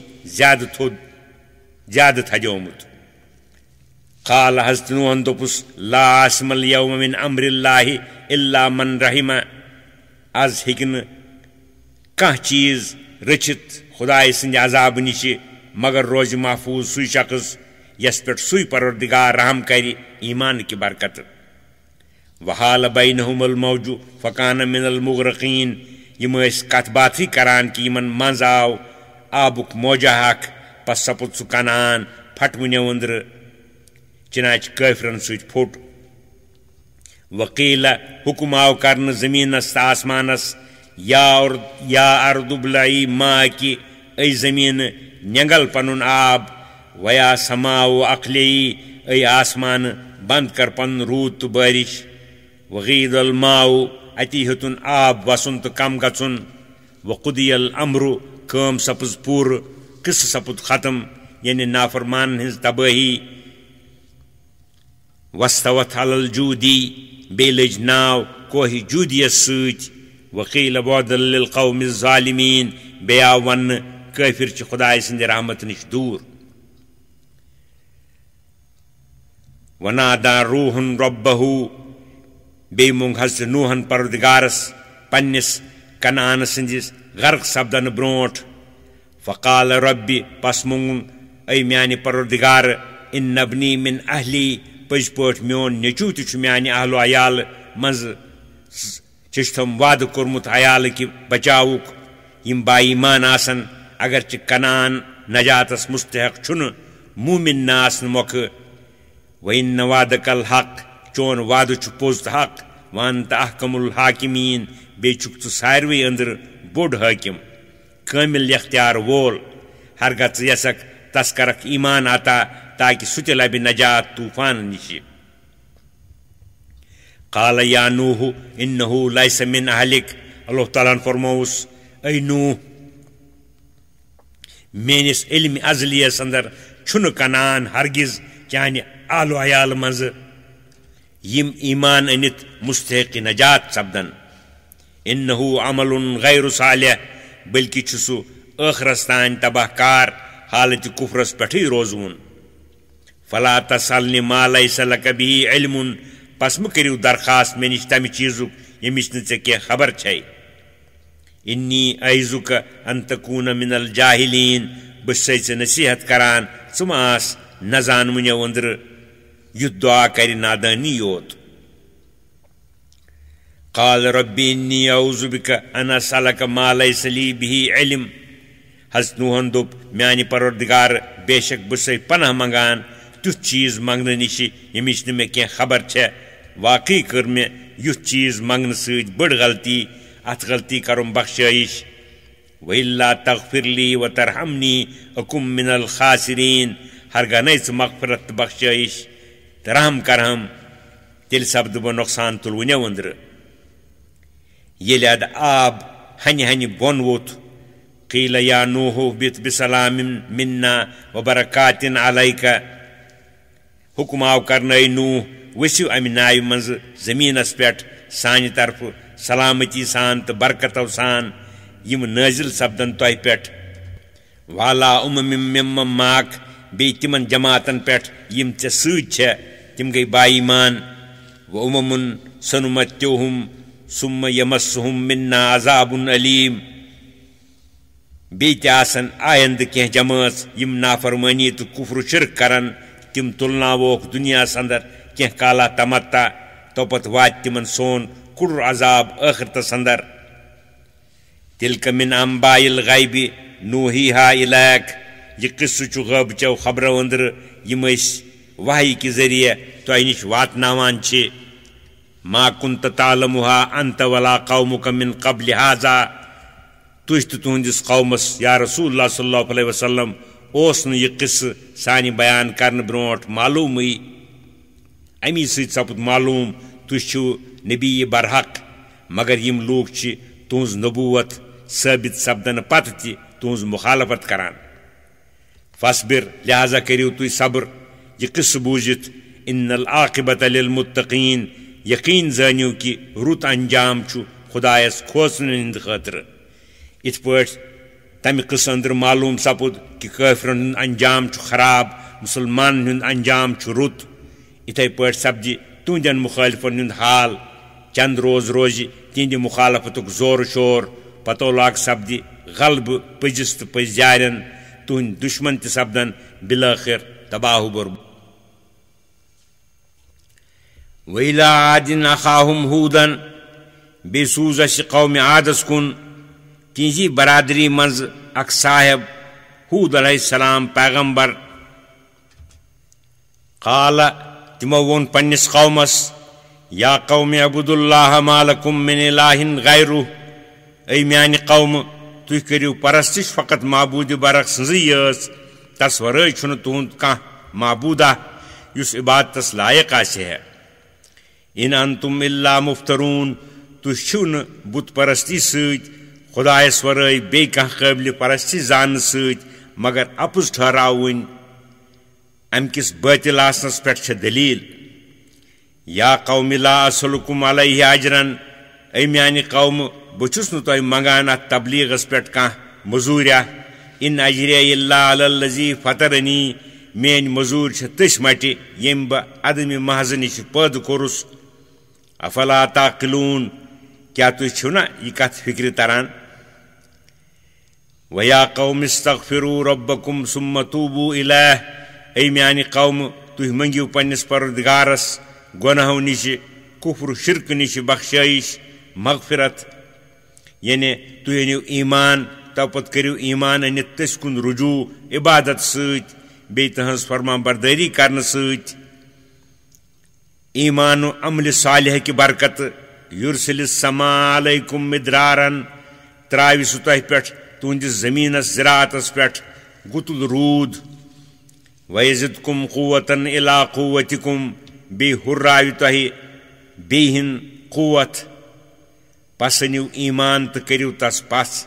زیادٕ تھدیومُت قال حضرت نوحن دوٚپُس لا عاصم اليوم من امر اللہ الا من رحمہ آز ہیٚکہِ نہٕ کانٛہہ چیٖز رٔچھِتھ خداے سٕنٛدِ عذابہٕ نِشہِ مگر روزِ محفوٗظ سُے شخص یس پٮ۪ٹھ سُے پروردگار رحم کرِ ایمان کہِ برکتہٕ وحال بینہم الموج فکان من المغرقین یِم ٲسۍ کتھ باتھٕے کران کہِ یِمن منٛز آو آبُک موجہ اکھ پس سپُد سُہ کنان پھٹوٕنیو أنٛدرٕ چناچہِ کٲفرن سۭتۍ پھوٚٹ وقیٖل حُکم آو کرنہٕ زٔمیٖنس تہٕ آسمانس یا ارض ابلعی ماءکی اے زٔمیٖنہٕ نینگل پنُن آب ویا سماء اقلیی اے آسمانہٕ بنٛد کر پنُن روٗد تہٕ بٲرِش وغیٖد الماء اتی ہیوٚتُن آب وسُن تہٕ کم گژھُن وقُضی الامر کٲم سپٕز پوٗرٕ قصہٕ سپُد ختم یعنی نافرمانن ہٕنٛز تبٲہی واستوت علی الجوٗدی بیٚیہِ لٔج ناو کوہِ جوٗدیس سۭتۍ وقیٖل بعدًا للقوم الظالمیٖن بیٚیہِ آو وننہٕ کٲفِر چھِ خداے سٕنٛدِ رحمتہٕ نِش دوٗر ونادا روحن ربہ بیٚیہِ مونٛگ حضرت نوحن پروردگارس پننِس کنعان سٕنٛدِس غرق سپدن برونٛٹھ فقال ربِ پس مونٛگُن اے میانہِ پروردگار ان ابنی من اہلی پٔزۍ پٲٹھۍ میون نیٚچوٗ تہِ چھُ میانہِ اہلو عیالہٕ منٛزٕ چھُم وعدٕ کوٚرمُت عیالٕکہِ بچاوُک یِم با ایمان آسن اگرچہِ کنعان نجاتس مستحق چھُنہٕ موٗمِن نہٕ آسنہٕ مۄکھٕ وَإِنَّ وعدَكَ الحق چون وعدٕ چھُ پوٚز تہٕ حق وَأَنتَ أحكم الحاكمين بیٚیہِ چھُکھ ژٕ ساروٕے أنٛدرٕ بوٚڑ حٲکِم کٲمِل اختیار وول ہرگاہ ژٕ یژھکھ تس کرکھ ایمان عطا تاکہ سہ تہ لبہ نجات طوفان نش قال یا نوح انه لیس من اہلک اللہ تعالیٰ فرموس اے نوح میانس علم ازلیس اندر چھن کنان ہرگز چانہ آل و عیال مز یم ایمان انت مستحق نجات سپدن انه عمل غیر صالح بلکہ چھ سہ ٲخرس تان تباہ کار حالت کفرس پٹھے روزون فلا تسألنی ما لیس لک به علم پس مہ کریو درخواست مے نش تمہ چیزک یمچ نہ ژے کینٛہہ خبر چھے انی اعظک ان تکون من الجاہلین بہ چھسے ژے نصیحت کران ژٕ مہ آس نہ زانونیو أنٛدرٕ یُتھ دعا کرِ نادانی یوت قال ربی انی اعوذ بک ان اسألک ما لیس لی به علم حضرت نوحن دوٚپ میانہ پروردگار بے شک بہ چھسے پناہ منگان تیُتھ چیز منگنہٕ نش یمچ نہٕ مےٚ کینٛہہ خبر چھے واقعی کر مےٚ یُتھ چیز منگنہٕ سۭتۍ بٔڑ غلطی اتھ غلطی کرم بخشائش وإلا تغفر لی وترحمنی اکم من الخاسرین ہرگاہ نَے ژٕ مغفرت تہٕ بخشائش تہٕ رحم کرہم تیٚلہِ سپدٕ بہٕ نۄقصان تُلوٕنیو أنٛدرٕ ییٚلہِ ادٕ آب ہنہِ ہنہِ بۄن ووٚتھ قیل یا نوح اهبط بسلام منا وبرکات علیک حکم آو کرنٲے نوح ؤسِو امہِ ناوِ منٛز زٔمیٖنس پٮ۪ٹھ سانہِ طرفہٕ سلامتی سان تہٕ برکتو سان یم نٲزِل سپدن تۄہہِ پٮ۪ٹھ والا ممن معک بیٚیہِ تِمن جماعتن پٮ۪ٹھ یم ژےٚ سۭتۍ چھےٚ تِم گٔے با ایمان وامم سنمتعہم ثم یمسہم منا عذاب علیم بیٚیہِ تہِ آسن آیندٕ کینٛہہ جمٲژ یم نافرمٲنی تہٕ کفر و شرک کرن تم تُلناووکھ دُنیاہس اندر کینٛہہ کالا تمتع توپت واتہِ تمن سون کُڑُر عذاب ٲخرتس اندر تلک من انباء الغیب نوحیہا الیک یہ قصہ چھُ غٲبچو خبرو أنٛدرٕ یم أسۍ وحی کہِ ذریعہ تۄہہِ نِش واتناوان چھِ ما كنت تعلمها انت ولا قومك من قبل هذا تُہۍ تہٕ تُہنٛدِس قومس یا رسول اللہ صلی اللہ علیہ وسلم اوس نہٕ یہِ قصہٕ سانہِ بیان کرنہٕ برونٛٹھ معلوٗمٕے امی سۭتۍ سپُد معلوٗم تُہۍ چھِو نبی برحق مگر یم لوٗکھ چھِ تُہنٛز نبوت ثٲبت سپدنہٕ پتہٕ تہِ تُہنٛز مخالفت کران فصبر لہذا کٔرِو تُہۍ صبر یہ قصہٕ بوٗزِتھ ان العاقبۃ للمتقین یقین زٲنِو کہِ رُت انجام چھُ خدایس کھوژنہٕ ہٕنٛدِ خٲطرٕ یِتھ پٲٹھۍ تمہِ قصہٕ أنٛدرٕ معلوٗم سپُد کہِ کٲفرن ہُنٛد انجام چھُ خراب مسلمانن ہُنٛد انجام چھُ رُت یِتھے پٲٹھۍ سپدِ تُہنٛدٮ۪ن مخٲلفن ہُنٛد حال چند روز روزِ تِہنٛدِ مخالفتُک زورٕ شور پتو لاگ سپدِ غلبہٕ پٔزِس تہٕ پٔزۍ جارٮ۪ن تُہنٛدۍ دُشمن تہِ سپدن بِلٲخِر تباہ و برباد وإلى عاد أخاهم هودا بیٚیہِ سوٗز اَسہِ قومِ عادس کُن تِہنٛزی برادری منٛز اکھ صاحب ہوٗد علیہ السلام پیغمبر قال تِمو ووٚن پننِس قومس یا قوم اعبدوا اللہ ما لکم من الہ غیرہ اے میانہِ قومہٕ تُہۍ کٔرِو پرستش فقط معبوٗدِ برق سٕنٛزٕے یٲژ تس ورٲے چھُنہٕ تُہُنٛد کانٛہہ معبوٗدہ یُس عبادتس لایق آسہِ ہے ان انتم الا مفترون تُہۍ چھِو نہٕ بُت پرستی سۭتۍ خدایس ورٲے بیٚیہِ کانٛہہ قٲبلہِ پرستی زاننہٕ سۭتۍ مگر اپُز ٹھہراوٕنۍ امہِ کِس بٲطِل آسنس پٮ۪ٹھ چھےٚ دلیٖل یا قوم لا اسألکم علیہ اجرن اے میانہِ قومہٕ بہٕ چھُس نہٕ تۄہہِ منگان اتھ تبلیغس پٮ۪ٹھ کانٛہہ مٔزوٗریا ان اجرے الا علی الذی فطرنی میٲنۍ مٔزوٗرۍ چھےٚ تٔسۍ مٹہِ ییٚمۍ بہٕ عدمِ محض نِش پٲدٕ کوٚرُس افلا تعقلون کیٛاہ تُہۍ چھِو نا یہِ کتھ فکرِ تران ویا قوم استغفروا ربکم ثم توبوا الیہ اے میانہِ قومہٕ تُہۍ منگِو پننِس پروردگارس گۄناہو نِشہِ کفر شرکہٕ نِشہِ بخشٲیش مغفرت یعنی تُہۍ أنِو ایمان توپت کٔرِو ایمان أنِتھ تٔسۍ کُن رجوٗع عبادت سۭتۍ بیٚیہِ تٕہنٛز فرمان بردٲری کرنہٕ سۭتۍ ایمان و عملِ صالحہ کہِ برکتہٕ یُرسِلِ السماء علیکم مدرارن ترٛاوِ سُہ تۄہہِ پٮ۪ٹھ تُہنٛدِس زٔمیٖنس زِراعتس پٮ۪ٹھ گُتُل روٗد وَيَزِدْكُمْ قُوَّةً إِلَىٰ قُوَّتِكُمْ بیٚیہِ ہُرراوِ تۄہہِ بیٚیہِ ہِن قوت پس أنِو ایمان تہٕ کٔرِو تس پس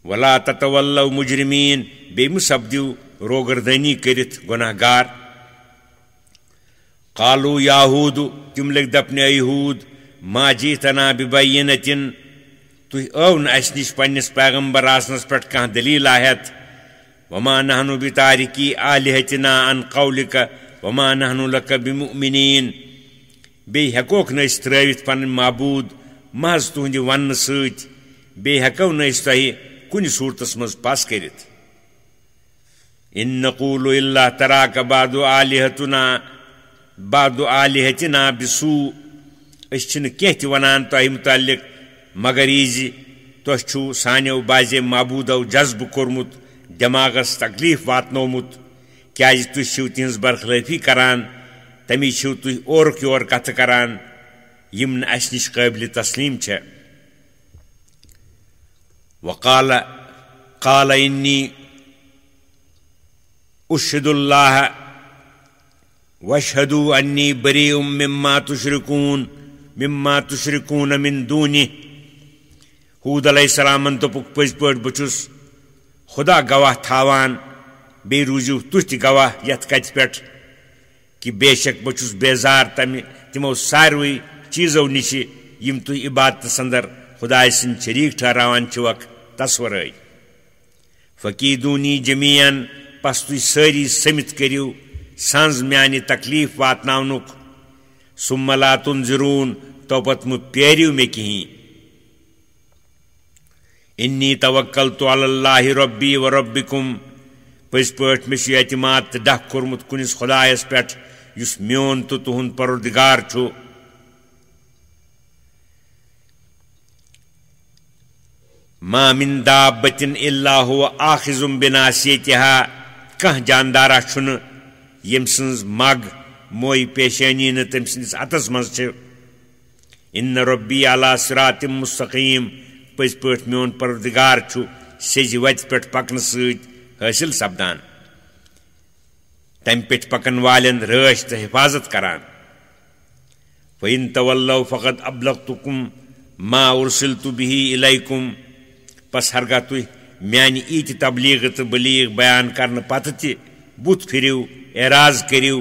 وَلَا تَتَوَلَّوْا مُجْرِمِیٖن بیٚیہِ مہٕ سپدِو روگردٲنی کٔرِتھ گۄناہ گار قالوٗ یا ہوٗدُ تِم لٔگۍ دپنہِ اے ہوٗد ما جِئتنا بِبَیِّنَةٍ تُہۍ ٲو نہٕ اَسہِ نِش پنٛنِس پیغمبر آسنس پٮ۪ٹھ کانٛہہ دٔلیٖلا ہٮ۪تھ وما نحنُ بِتارِکی آلِہتنا عن قولِکَ وما نحنُ لَکَ بِمُؤْمِنیٖن بیٚیہِ ہٮ۪کوکھ نہٕ أسۍ ترٛٲوِتھ پنٕنۍ معبوٗد محض تُہنٛدِ وننہٕ سۭتۍ بیٚیہِ ہٮ۪کو نہٕ أسۍ تۄہہِ کُنہِ صوٗرتس منٛز پس کٔرِتھ اِن نقوٗلُ اِلّا تراکَ بعدُ آلِہتنا بِسوٗ أسۍ چھِنہٕ کینٛہہ تہِ ونان تۄہہِ مُتعلق مگر یہِ زِ تۄہہِ چھُو سانیو بازے معبوٗدو جذبہٕ کوٚرمُت دٮ۪ماغس تکلیٖف واتنومُت کیٛازِ تُہۍ چھِو تِہنٛز برخلٲفی کران تمی چھِو تُہۍ اورُک یور کتھٕ کران یِم نہٕ اَسہِ نِش قٲبلِ تسلیٖم چھےٚ قال إني أشهد الله واشهدوا أني بريء مما تشركون من دونه ہوٗد علیہ السلامن دوٚپُکھ پٔزۍ پٲٹھۍ بہٕ چھُس خدا گواہ تھاوان بیٚیہِ روٗزِو تُہۍ تہِ گواہ یتھ کتھِ پٮ۪ٹھ کہِ بے شک بہٕ چھُس بیزار تِمو ساروٕے چیٖزو نِشہِ یِم تُہۍ عبادتس اندر خداے سٕنٛدۍ شریٖک ٹھہراوان چھِوکھ تس ورٲے فقیٖدوٗنی جمیٖعن پس تُہۍ سٲری سٔمِتھ کٔرِو سنٛز میانہِ تکلیٖف واتناونُک ثُمَّ لا تُنظِروٗن توپتہٕ مہٕ پیٲرِو مےٚ کِہیٖنۍ اِنی توکلتُ علی اللہ ربی و ربکُم پٔزۍ پٲٹھۍ مےٚ چھُ اعتماد تہٕ ڈکھ کوٚرمُت کُنِس خۄدایس پٮ۪ٹھ یُس میون تہٕ تُہُنٛد پروردگار چھُ ما من دابة الا هو آخذ بناصیتها کانٛہہ جاندارا چھُنہٕ ییٚمۍ سٕنٛز مگ موے پیشٲنی نہٕ تٔمۍ سٕنٛدِس اَتھس منٛز چھِ اِنَّ ربی علی صراط مستقیٖم پٔزۍ پٲٹھۍ میون پروردگار چھُ سیٚزِ وتہِ پٮ۪ٹھ پکنہٕ سۭتۍ حٲصِل سپدان تمہِ پٮ۪ٹھ پکن والٮ۪ن رٲچھ تہٕ حفاظت کران وَإِن تَوَلَّوْا فَقَدْ أَبْلَغْتُكُم مَا أُرْسِلْتُ بِهِ إِلَيْكُمْ پس ہرگاہ تُہۍ میانہِ ایٖتہِ تبلیٖغ تہٕ بلیٖغ بیان کرنہٕ پتہٕ تہِ بُتھ پھِرِو اعراض کٔرِو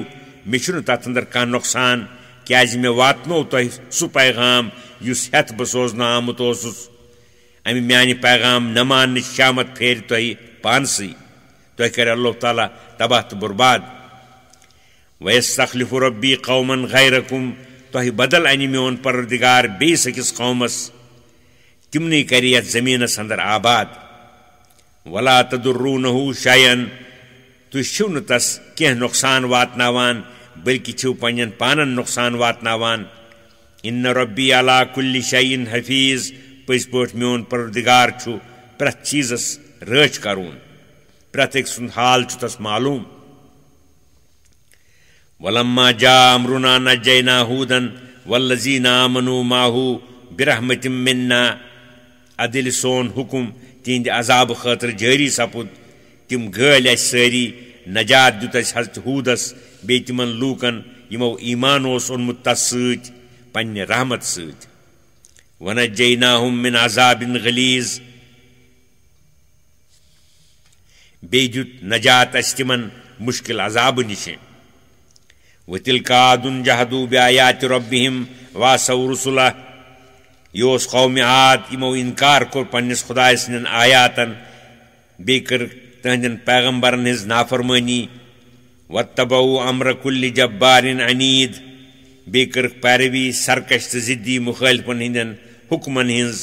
مےٚ چھُنہٕ تتھ اندر کانٛہہ نۄقصان کیٛازِ مےٚ واتنوو تۄہہِ سُہ پیغام یُس ہٮ۪تھ بہٕ سوزنہٕ آمُت اوسُس امہِ میانہِ پیغام نہ ماننٕچ شامت پھیرِ تۄہہِ پانسٕے تۄہہِ کرِ اللہ تعالیٰ تباہ تہٕ برباد وَيَسْتَخْلِفُ رَبِّي قَوْمًا غَيْرَكُمْ تۄہہِ بدل انہِ میون پروردگار بیٚیِس أکِس قومس تِمنٕے کرِ یتھ زٔمیٖنس اندر آباد وَلَا تَضُرُّونَهُ شَيْئًا تُہۍ چھِو نہٕ تس کینٛہہ نۄقصان واتناوان بٔلکہِ چھِو پننٮ۪ن پانن نۄقصان واتناوان اِنَّ رَبِّی عَلَىٰ كُلِّ شَيْءٍ حَفیٖظ پٔزۍ پٲٹھۍ میون پروردگار چھُ پرٛٮ۪تھ چیٖزس رٲچھ کرُن پرٛٮ۪تھ أکۍ سُنٛد حال چھُ تس معلوٗم وَلَمَّا جَاءَ أَمْرُنَا نَجَّيْنَا هُودًا وَالَّذِينَ آمَنُوا مَعَهُ بِرَحْمَةٍ مِنَّا اَدٕ ییٚلہِ سون حُکُم تِہنٛدِ عذابہٕ خٲطرٕ جٲری سپُد تِم گٲلۍ اَسہِ سٲری نجات دیُت اَسہِ حضرت ہوٗدس بیٚیہِ تِمن لوٗکن یِمو ایٖمان اوس اوٚنمُت تس سۭتۍ پننہِ رحمت سۭتۍ وَنَجَّيْنَاهُم مِّن عَذابٍ غَلِيظٍ بیٚیہِ دیُت نجات اَسہِ تِمن مُشکِل عذابہٕ نِشہِ وَتِلْكَ عَادٌ جَحَدُوا بِآيَاتِ رَبِّهِمْ وَعَصَوْا رُسُلَهُ یہِ اوس قومِ عاد یِمو اِنکار کوٚر پننِس خۄداے سٕنٛدٮ۪ن آیاتن بیٚیہِ کٔرٕکھ تٕہنٛدٮ۪ن پیغمبرن ہٕنٛز نافرمٲنی وَاتَّبَعوٗا أَمْرَ كُلِّ جَبَّارٍ عَنیٖد بیٚیہِ کٔرٕکھ پیروی سرکش تہٕ ضِدی مُخٲلفن ہٕنٛدٮ۪ن حُکمن ہٕنٛز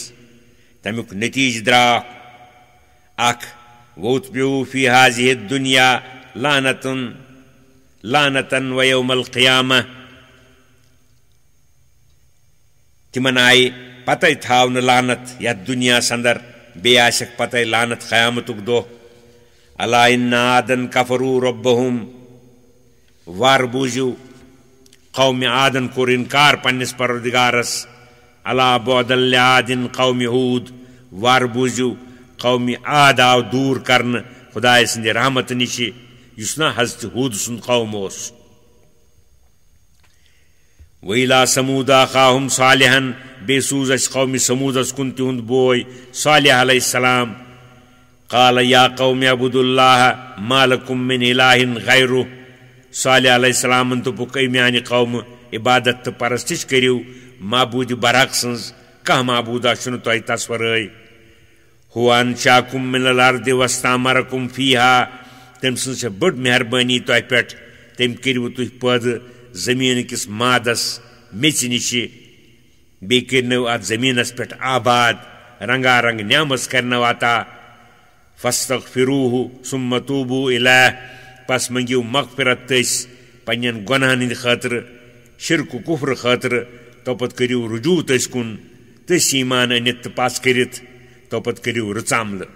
تمیُک نٔتیٖجہٕ درٛاو اکھ وَأُتْبِعُوا فِی هَٰذِهِ الدُّنْيَا لَعْنَةً وَيَوْمَ الْقِیَامَةِ تِمن آیہِ پتے تھاونہٕ لعنت یتھ دُنیاہس اندر بیٚیہِ آسٮ۪کھ پتے لعنت قیامتُک دۄہ اَلَا اِنَّ عَادًا كَفَرُوا رَبَّهُم وار بوٗزِو قومِ عادن کوٚر اِنکار پننِس پروردگارس اَلَا بُعْدًا لِعَادٍ قومِ ہوٗد وار بوٗزِو قومِ عاد آو دوٗر کرنہٕ خۄداے سٕنٛدِ رحمتہٕ نِشہِ یُس نا حضرت ہوٗد سُنٛد قوم اوس. وَإِلَىٰ ثَمُودَ أَخَاهُمْ صَالِحًا بیٚیہِ سوٗز اَسہِ قومِ سموٗدس کُن تِہُنٛد بوے صالح علیہ السلام. قال یا قوم اعبدوا اللّٰہ ما لکم من الٰہ غیرہ. صالح علیہ السلامن دوٚپُکھ اے میانہِ قوم عبادت تہٕ پرستش کٔرِو معبوٗدِ برحق سٕنٛز، کانٛہہ معبوٗدا چھُنہٕ تۄہہِ تس ورٲے. هو انشاکم من الارض واستعمرکم فیہا. تٔمۍ سٕنٛز چھےٚ بٔڑ مہربٲنی تۄہہِ پٮ۪ٹھ، تٔمۍ کٔرِو تُہۍ پٲدٕ زٔمیٖن کِس مادس میٚژِ نِشہِ، بیٚیہِ کٔرنو اتھ زٔمیٖنس پٮ۪ٹھ آباد، رنگا رنگ نعمژ کرنو عطا. فاستغفروہ ثم توبوا الیہ. پس منگیو مغفرت تٔسۍ پننٮ۪ن گۄنہن ہٕنٛدِ خٲطرٕ، شرک و کفر خٲطرٕ، توپت کٔرِو رجوع تٔسۍ کُن، تٔسۍ ایمان أنِتھ تہٕ پس کٔرِتھ توپت کٔرِو رٕژ عملہٕ.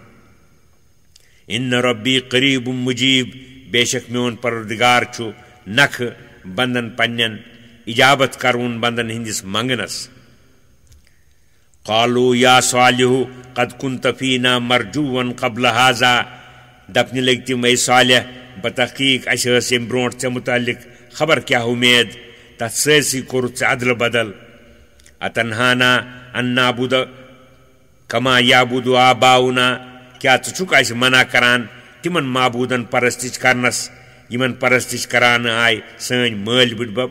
ان ربی قریب مجیب. بے شک میون پروردگار چھُ نکھٕ بندن پننٮ۪ن، اجابت کرون بندن ہندس منگنس. قالوا یا صالح قد كنت فینا مرجوا قبل هذا. دپنہِ لٔگۍ تِم اے صالح بتحقیق اسہِ ٲس ییٚمہِ برونٛٹھ ژےٚ متعلق خبر کیٛاہ اُمید، تتھ سٲرسٕے کوٚرُتھ ژےٚ ادلہٕ بدل. اتنہانا ان نعبد کما یعبد آباؤنا. کیٛاہ ژٕ چھُکھ اسہِ منع کران تِمن معبوٗدن پرستش کرنس یِمن پرستش کران آیہِ سٲنۍ مٲلۍ بٕڈبب.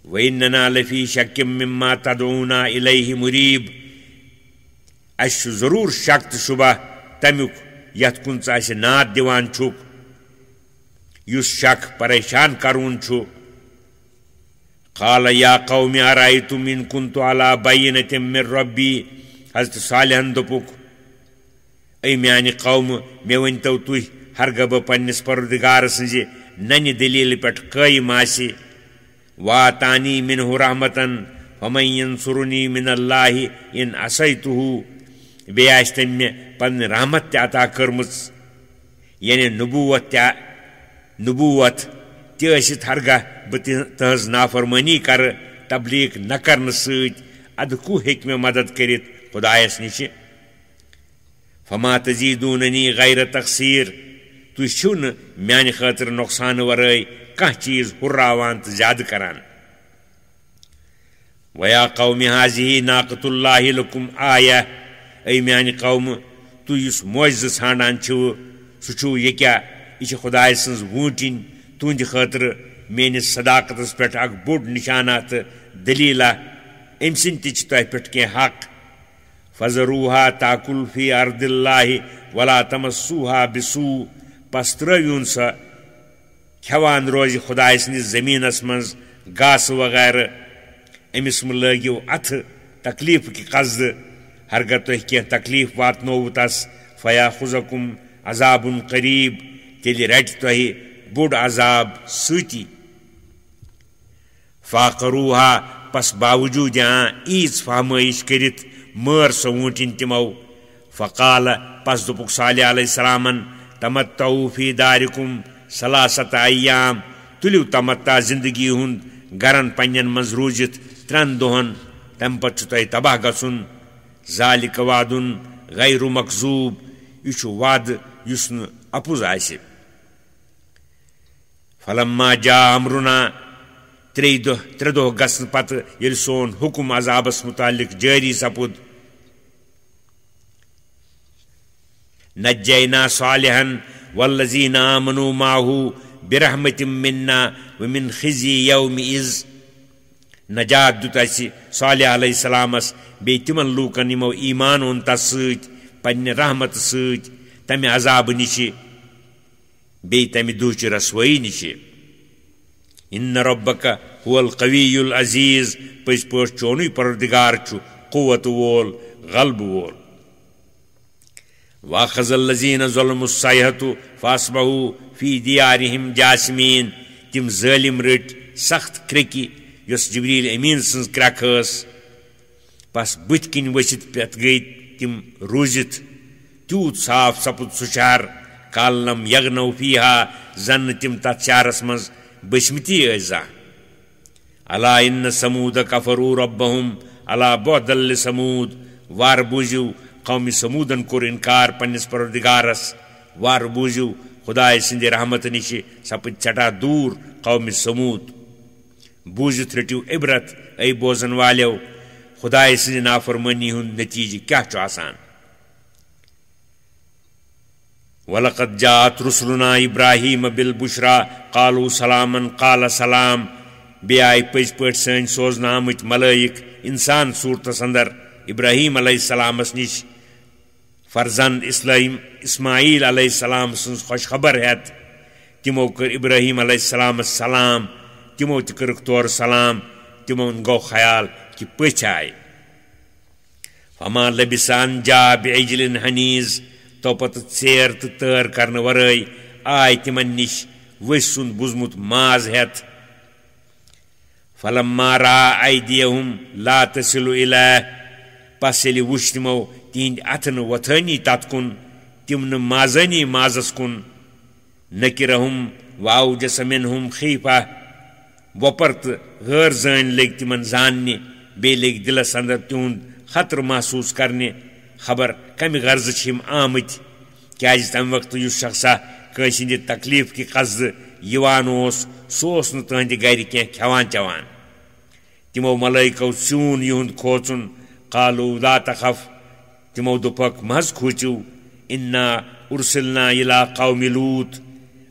وَإِنَّنَا لَفِي شَكٍّ مِّمَّا تَدْعُونَا إِلَيْهِ مُرِيب. اسہِ چھُ ضروٗر شک تہٕ شُبہ تمیُک یتھ کُن ژٕ اسہِ ناد دِوان چھُکھ، یُس شک پریشان کرون چھُ. قال یا قوم أرأيتم إن كنت على بينة من ربي. حضرت صالحن دوٚپُکھ اے میانہِ قوم مےٚ ؤنۍتو تُہۍ ہرگاہ بہٕ پننِس پروردگار سٕنٛزِ ننہِ دلیٖلہِ پٮ۪ٹھ قٲیِم آسہِ. واتانی منہ رحمتن فمن ینصرنی من اللہ ان عصیتہ. بیٚیہِ آسہِ تٔمۍ مےٚ پنٕنۍ رحمت تہِ عطا کٔرمٕژ، یعنی نبوت تہِ ٲسِتھ ہرگاہ بہٕ تٕہٕنٛز نافرمٲنی کرٕ تبلیغ نہ کرنہٕ سۭتۍ، ادٕ کُہ ہیٚکہِ مےٚ مدد کٔرِتھ خدایس نِشہِ. فما تزیدوننی غیر تقصیر. تُہۍ چھِو نہٕ میانہِ خٲطرٕ نۄقصانہٕ ورٲے کانٛہہ چیٖز ہُرراوان تہٕ زیادٕ کران. ویا قوم هذه ناقۃ اللہ لکم آیہ. اے میانہِ قوم تُہۍ یُس معجزٕ ژھانڈان چھِو سُہ چھُو یہِ کیٛاہ، یہِ چھِ خداے سٕنٛز ووٗنٛٹِنۍ تُہنٛدِ خٲطرٕ میٲنِس صداقتس پٮ۪ٹھ اکھ بوٚڑ نشانہ تہٕ دلیٖلہ. أمۍ سٕنٛدۍ تہِ چھِ تۄہہِ پٮ۪ٹھ کینٛہہ حق. فذروها تاکل فی ارض اللہ ولا تمسوها بسوء. پس ترٲوِہُن سۄ کھٮ۪وان روزِ خداے سٕنٛدِس زٔمیٖنس منٛز گاسہٕ وغیرہ. أمِس مہ لٲگِو اتھٕ تکلیٖفٕکہِ قصدٕ، ہرگاہ تۄہہِ کینٛہہ تکلیٖف واتنووٕ تس فیاخذکم عذاب قریب. تیٚلہِ رٹہِ تۄہہِ بوٚڑ عذاب سۭتی. فاقروها پس باوجوٗد ایٖژ فہمٲیش کٔرِتھ مٲر سۄ ووٗنٛٹِنۍ تِمو. فقال پس دوٚپُکھ صالح علیہ السلامن تمتعوا فی دارکم ثلاثۃ ایام. تُلِو تمتع زندگی ہُنٛد گرن پننٮ۪ن منٛز روٗزِتھ 3 دۄہن، تمہِ پتہٕ چھُ تۄہہِ تباہ گژھُن. ذالِکَ وعدٌ غیر مکذوٗب. یہِ چھُ وعدٕ یُس نہٕ اپُز آسہِ. فلما جاء امرنا. 3 دۄہ گژھنہٕ پتہٕ ییٚلہِ سون حُکم عذابس متعلق جٲری سپُد، نجینا صالحن والذین آمنوا معه برحمت منا ومن خزي یومئذ. نجات دیُت اسہِ صالح علیہ السلامس بیٚیہِ تِمن لوٗکن یِمو ایمان اوٚن تس سۭتۍ پننہِ رحمتہٕ سۭتۍ تمہِ عذابہٕ نِشہِ بیٚیہِ تمہِ دُہچہِ رسوٲیی نِشہِ. ان ربک هو القوی العزیز. پٔزۍ پٲٹھۍ چونُے پروردگار چھُ قوت وول، غلبہٕ وول. واخذ الذین ظلموا الصیحة فاصبحوا فی دیارہم جاثمین. تِم ظٲلِم رٔٹۍ سخت کرٛیٚکہِ یۄس جبریٖل امیٖن سٕنٛز کرٛٮ۪کھ ٲس. پس بٕتھِ کِنۍ ؤسِتھ پٮ۪تھ گٔیہِ تِم روٗزِتھ. تیوٗت صاف سپُد سُہ شہر کالنم یغنو فیہا، زن نہٕ تِم تتھ شہرس منٛز بٔسمٕتی ٲسۍ زانٛہہ. الا ان سموٗد کفروا ربہم الا بعدا لسموٗد. وارٕ بوٗزِو قومِ سموٗدن کوٚر انکار پننِس پروردگارس. وارٕ بوٗزِو خدائے سند رحمت نش سپد سٹھا دور قوم سمود بوزت رٹو عبرت اے بوزن والو خدائے سند نافرمانی ہند نتیجہ کیا آسان وَلَقَدْ جَاءَتْ رُسُلُنَا إِبْرَاهِيمَ بِالْبُشْرَى قَالُوا سَلَامًا قَالَ سَلام بے آئی پز پٲٹھۍ سٲنۍ سوزنہٕ آمٕتۍ ملٲیِک اِنسان صوٗرتس انٛدر ابراہیم علیہ السلامس نش فرزند اسماعیل علیہ السلام سٕنٛز خوش خبر ہٮ۪تھ تِمو کٔر ابراہیم علیہ السلامس سلام تِمو تہِ کٔرٕکھ تورٕ سلام تِمن گوٚو خیال کہِ پٔژھۍ آیہِ فما لبث ان جاء بعجل حنیٖز توپت ژیر تہٕ تٲر کرنہٕ ورٲے آے تِمن نِش ؤسۍ سُنٛد بوٗزمُت ماز ہٮ۪تھ فلما رأى أيديهم لا تصل إليه پس ییٚلہِ وُچھ تِمو تِہنٛدِ اَتھٕ نہٕ وۄتھٲنی تتھ کُن تِم نہٕ مازٲنی مازس کُن نکرہم وأوجس منہم خیفہ وۄپر تہٕ غٲر زٲنۍ لٔگۍ تِمن زاننہِ بیٚیہِ لٔگۍ دِلس انٛدر تِہُنٛد خطرٕ محسوٗس کرنہِ خبر کمہِ غرضہٕ چھِ یِم آمٕتۍ کیٛازِ تمہِ وقتہٕ یُس شخصا کٲنٛسہِ ہِنٛدِ تکلیٖف کہِ قصدٕ یِوان اوس سُہ اوس نہٕ تٕہنٛدِ گرِ کینٛہہ کھٮ۪وان چٮ۪وان تِمو ملٲیکو سیُن یِہُنٛد کھوژُن قالوا لا تخف تِمو دوٚپکھ مہ حظ کھوٗژِو انا ارسلنا الى قوم لوٗط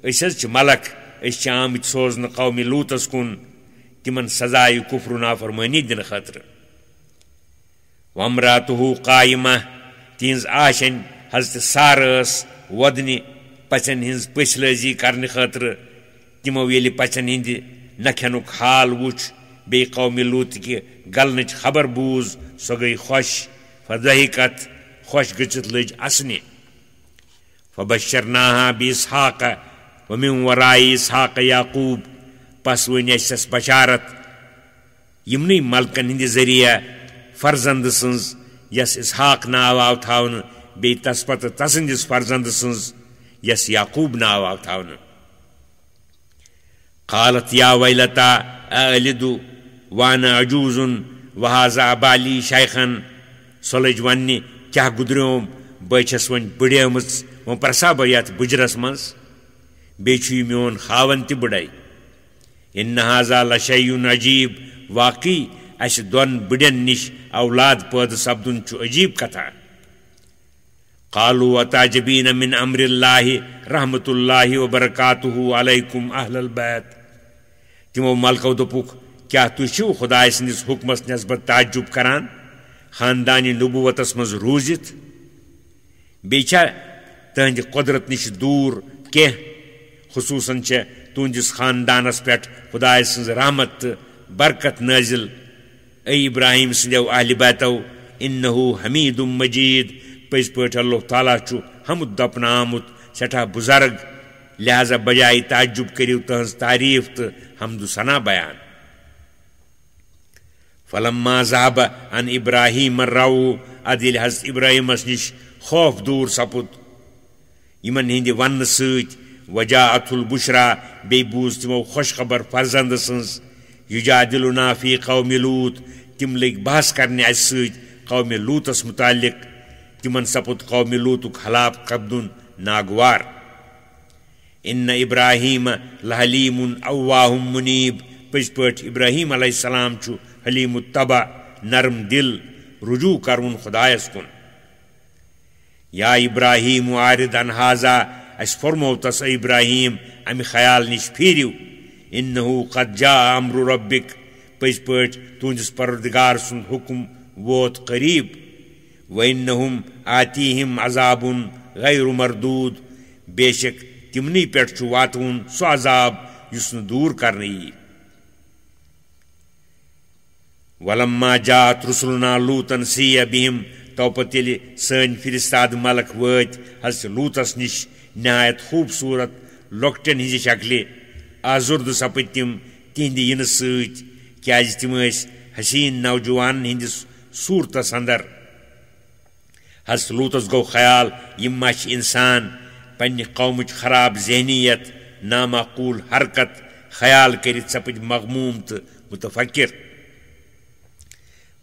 أسۍ حظ چھِ ملک أسۍ چھِ آمٕتۍ سوزنہٕ قومِ لوٗطس کُن تِمن سزایہِ کُفر نافرمٲنی دِنہٕ خٲطرٕ وامرأتُہُ قائمہ تِہنٛز آشٮ۪ن حضرت سارٕ ٲس وۄدنہِ پژھٮ۪ن ہٕنٛز پٔژھلٲزی کرنہٕ خٲطرٕ تِمو ییٚلہِ پژھٮ۪ن ہٕنٛدِ نہ کھٮ۪نُک حال وُچھ بیٚیہِ قومِ لوٗطکہِ گلنٕچ خبر بوٗز سۄ گٔیہِ خۄش فضحکت خۄش گٔژھِتھ لٔج اسنہِ فبشرناہا بإسحاق ومن وراء اسحاق یعقوب پس ؤنۍ اسٮ۪س بشارت یِمنٕے ملکن ہٕنٛدِ ذٔریعہٕ فرزند سٕنٛز یس اسحاق ناو آو تھاونہٕ بیٚیہِ تس پتہٕ تسٕنٛدِس فرزند سٕنٛز یس یعقوب ناو آو تھاونہٕ قالت یا ویلتا أألد وأنا عجوز وهذا بالی شیخن سۄ لٔج وننہِ کیٛاہ گُدریوم بہٕ چھس وۄنۍ بٕڈیمٕژ وۄنۍ پرسا بہٕ یتھ بُجرس منٛز بیٚیہِ چھُ یہِ میون خاوند تہِ بٕڈے ان هذا لشیء عجیب واقعی اسہِ دۄن بٕڈٮ۪ن نِش اولاد پٲدٕ سپدُن چھُ عجیب کتھا قالوا اتعجبین من امر اللہ رحمۃ اللہ وبرکاتہ علیکم اہل البیت تِمو ملکو دوٚپُکھ کیٛاہ تُہۍ چھِو خۄداے سٕنٛدِس حُکمس نٮ۪سبت تعجب کران خاندانہِ نبوتس منٛز روٗزِتھ بیٚیہِ چھا تٕہنٛدِ قۄدرت نِش دوٗر کینٛہہ خصوٗصن چھےٚ تُہنٛدِس خاندانس پٮ۪ٹھ خۄداے سٕنٛز رحمت تہٕ برکت نٲزِل اے ابراہیم سٕنٛدیو اہلِ بیتو انہو حمیٖد مجیٖد پٔزۍ پٲٹھۍ اللہ تعالیٰ چھُ حمد دپنہٕ آمُت سٮ۪ٹھاہ بُزرگ لہذا بجایہِ تعجب کٔرِو تٕہنٛز تعریٖف تہٕ حمد و ثنا بیان فلما ذهب عن ابراہیم الرو ادٕ ییٚلہِ حضرت ابراہیمس نِش خوف دوٗر سپُد یِمن ہٕنٛدِ وننہٕ سۭتۍ وجاءت البشرا بیٚیہِ بوٗز تِمو خوش خبر فرزند سٕنٛز یجادلنا فی قوم لوٗط تِم لٔگۍ بحث کرنہِ اسہِ سۭتۍ قومِ لوٗطس متعلق تِمن سپُد قومِ لوٗطُک حلاف سپدُن ناگوار ان ابراہیم لحلیم اواہ منیب پٔزۍ پٲٹھۍ ابراہیم علیہ السلام چھُ حلیم الطبع نرم دل رجوع کرون خدایس کُن یا ابراہیم عارض عن هذا اسہِ فرمو تس ابراہیم امہِ خیال نِش پھیٖرِو انہو قد جاء امر ربک پٔزۍ پٲٹھۍ تُہنٛدِس پروردگار سُنٛد حُکم ووت قریٖب وانہم آتیہم عذاب غیر مردود بے شک تِمنٕے پٮ۪ٹھ چھُ واتوُن سُہ عذاب یُس نہٕ دوٗر کرنہٕ یِیہِ ولما جاءت رسلنا لوٗطن سیٖء بِہِم توپت ییٚلہِ سٲنۍ فرستاد ملک وٲتۍ حضرت لوٗطس نِش نہایت خوٗبصوٗرت لۄکٹٮ۪ن ہٕنٛزِ شکلہِ آزُردٕ سپٕدۍ تِم تِہنٛدِ یِنہٕ سۭتۍ کیٛازِ تِم ٲسۍ حسیٖن نوجوانن ہٕنٛدِس صوٗرتس انٛدر حضرت لوٗطس گوٚو خیال یِم ما چھِ انسان پننہِ قومٕچ خراب ذہنیت نامعقوٗل حرکت خیال کٔرِتھ سپٕدۍ مغموٗم تہٕ متفکر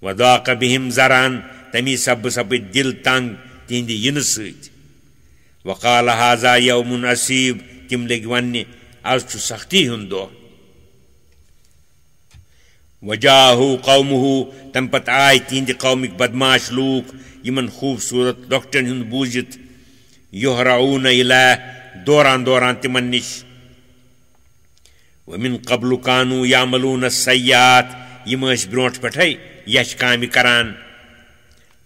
وضاق بِہِم زران تمی سببہٕ سپٕدۍ دل تنگ تِہنٛدِ یِنہٕ سۭتۍ وقال هذا يوم عصيب تم لگی ونہ آز چھ سختی ہند دہ وجاءه قومه تم پت آئی تہند قومک بدماش لوک یمن خوبصورت لۄکٹن ہند بوزت یہرعون الیہ دوران دوران تمن نش ومن قبل كانوا يعملون السيئات یم ٲسۍ برونٹھ پٮ۪ٹھے یش کامہِ کران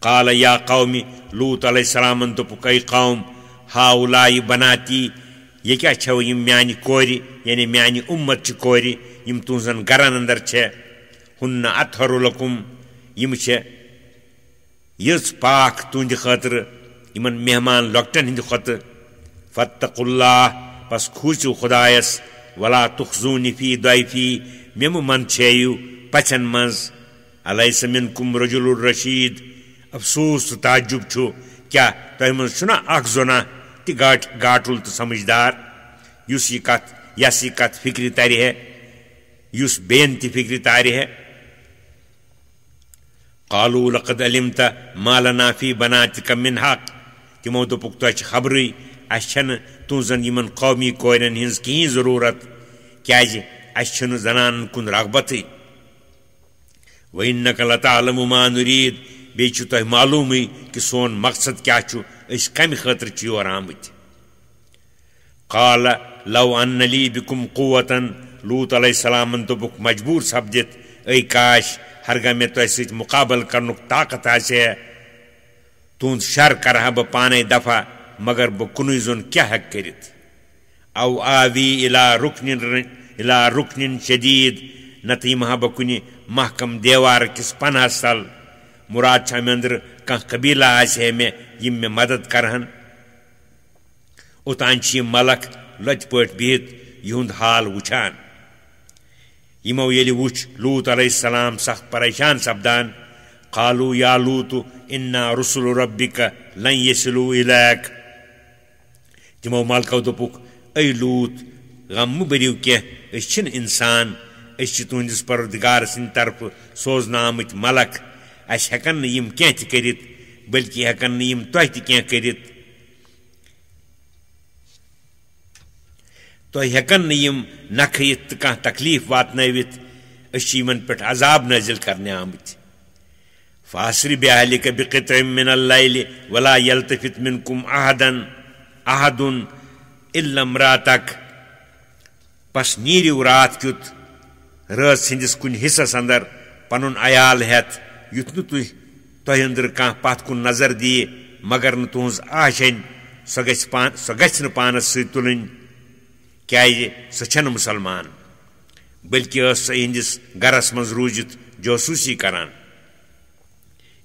قال یا قوم لوط علیہ السلام دوٚپُکھ اے قوم ہاؤلائی بناتی یہ کیا چھو یم میانہ کورِ یعنی میانہ امت چہ کورِ یم تہنزن گرن اندر چھ ہن اطہر لکم یم چھ یژ پاک تہند خاطر یمن مہمان لۄکٹن ہند کھۄتہٕ فاتقوا اللہ پس کھوٗژِو خدایس ولا تخزونی فی ضیفی مےٚ مہ منٛدچھٲیِو پژھن منٛز الیس منکم رجل الرشید افسوس تہٕ تعجب چھُ کیا تۄہہِ منٛز چھُنا اکھ زۄنا تہِ گاٹُل تہٕ سمجھدار یس یہ کت فکر ترِ ہے یس بیٚین تہِ فکر تارِ ہے قالوا لقد علمت ما لنا فی بناتک من حق تمو دوٚپُکھ تۄہہِ چھِ خبرٕے اَسہِ چھنہٕ تُہنزن یمن قومی کورٮ۪ن ہٕنٛز کِہیٖنۍ ضروٗرت کیازِ اَسہِ چھنہٕ زنانن کُن رغبتٕے وإنک لتعلم ما نريد بیٚیہِ چھُ تۄہہِ معلوٗمٕے کہِ سون مقصد کیاہ چھُ أسۍ کمہِ خٲطرٕ چھِ یور آمٕتۍ قال لو ان لی بکم قوتن لوط علیہ السلامن دوٚپُکھ مجبوٗر سپدِتھ اے کاش ہرگاہ مےٚ تۄہہِ سۭتۍ مُقابل کرنُک طاقت آسہِ ہے تُہُنٛد شر کرٕہا بہٕ پانے دفع مگر بہٕ کُنُے زوٚن کیٛاہ ہٮ۪کہٕ کٔرِتھ او آوی اِلا رُکنِن شدیٖد نتہٕ یِمہٕ ہا بہٕ کُنہِ محکم دیوار کِس پنہس تل مراد چھا مےٚ أنٛدرٕ کانٛہہ قبیٖلہ آسہِ ہے مےٚ یِم مےٚ مدد کرہن اوٚتانۍ چھِ یِم ملک لۄتہِ پٲٹھۍ بِہِتھ یِہُنٛد حال وٕچھان یِمو ییٚلہِ وٕچھ لوط علیہ السلام سخت پریشان سپدان قالوا یا لوط انا رسل ربک لن یصلوا الیک تمو ملکو دوٚپُکھ اے لوط غم مہٕ بٔرِو کینٛہہ أسۍ چھِنہٕ انسان أسۍ چھِ تُہنٛدِس پروردگار سٕنٛدِ طرفہٕ سوزنہٕ آمٕتۍ ملک اَسہِ ہٮ۪کن نہٕ یِم کینٛہہ تہِ کٔرِتھ بٔلکہِ ہٮ۪کن نہٕ یِم تۄہہِ تہِ کینٛہہ کٔرِتھ تۄہہِ ہٮ۪کن نہٕ یِم نہ کھٔیِتھ تہٕ کانٛہہ تکلیٖف واتنٲوِتھ أسۍ چھِ یِمن پٮ۪ٹھ عذاب نٲزِل کرنہِ آمٕتۍ فاسر بأهلك بقطع من الليل ولا يلتفت منكم أحد إلا امرأتك پس نیٖرِو رات کیُتھ رٲژ سٕنٛدِس کُنہِ حصس اندر پنُن عیال ہٮ۪تھ یُتھ نہٕ تۄہہِ أنٛدرٕ کانٛہہ پتھ کُن نظر دِیہِ مگر نہٕ تُہنٛز آشینۍ سۄ گژھِ نہٕ پانس سۭتۍ تُلٕنۍ کیازِ سۄ چھنہٕ مُسلمان بلکہِ ٲس سۄ یِہنٛدِس گرس منٛز روٗزِتھ جاسوٗسی کران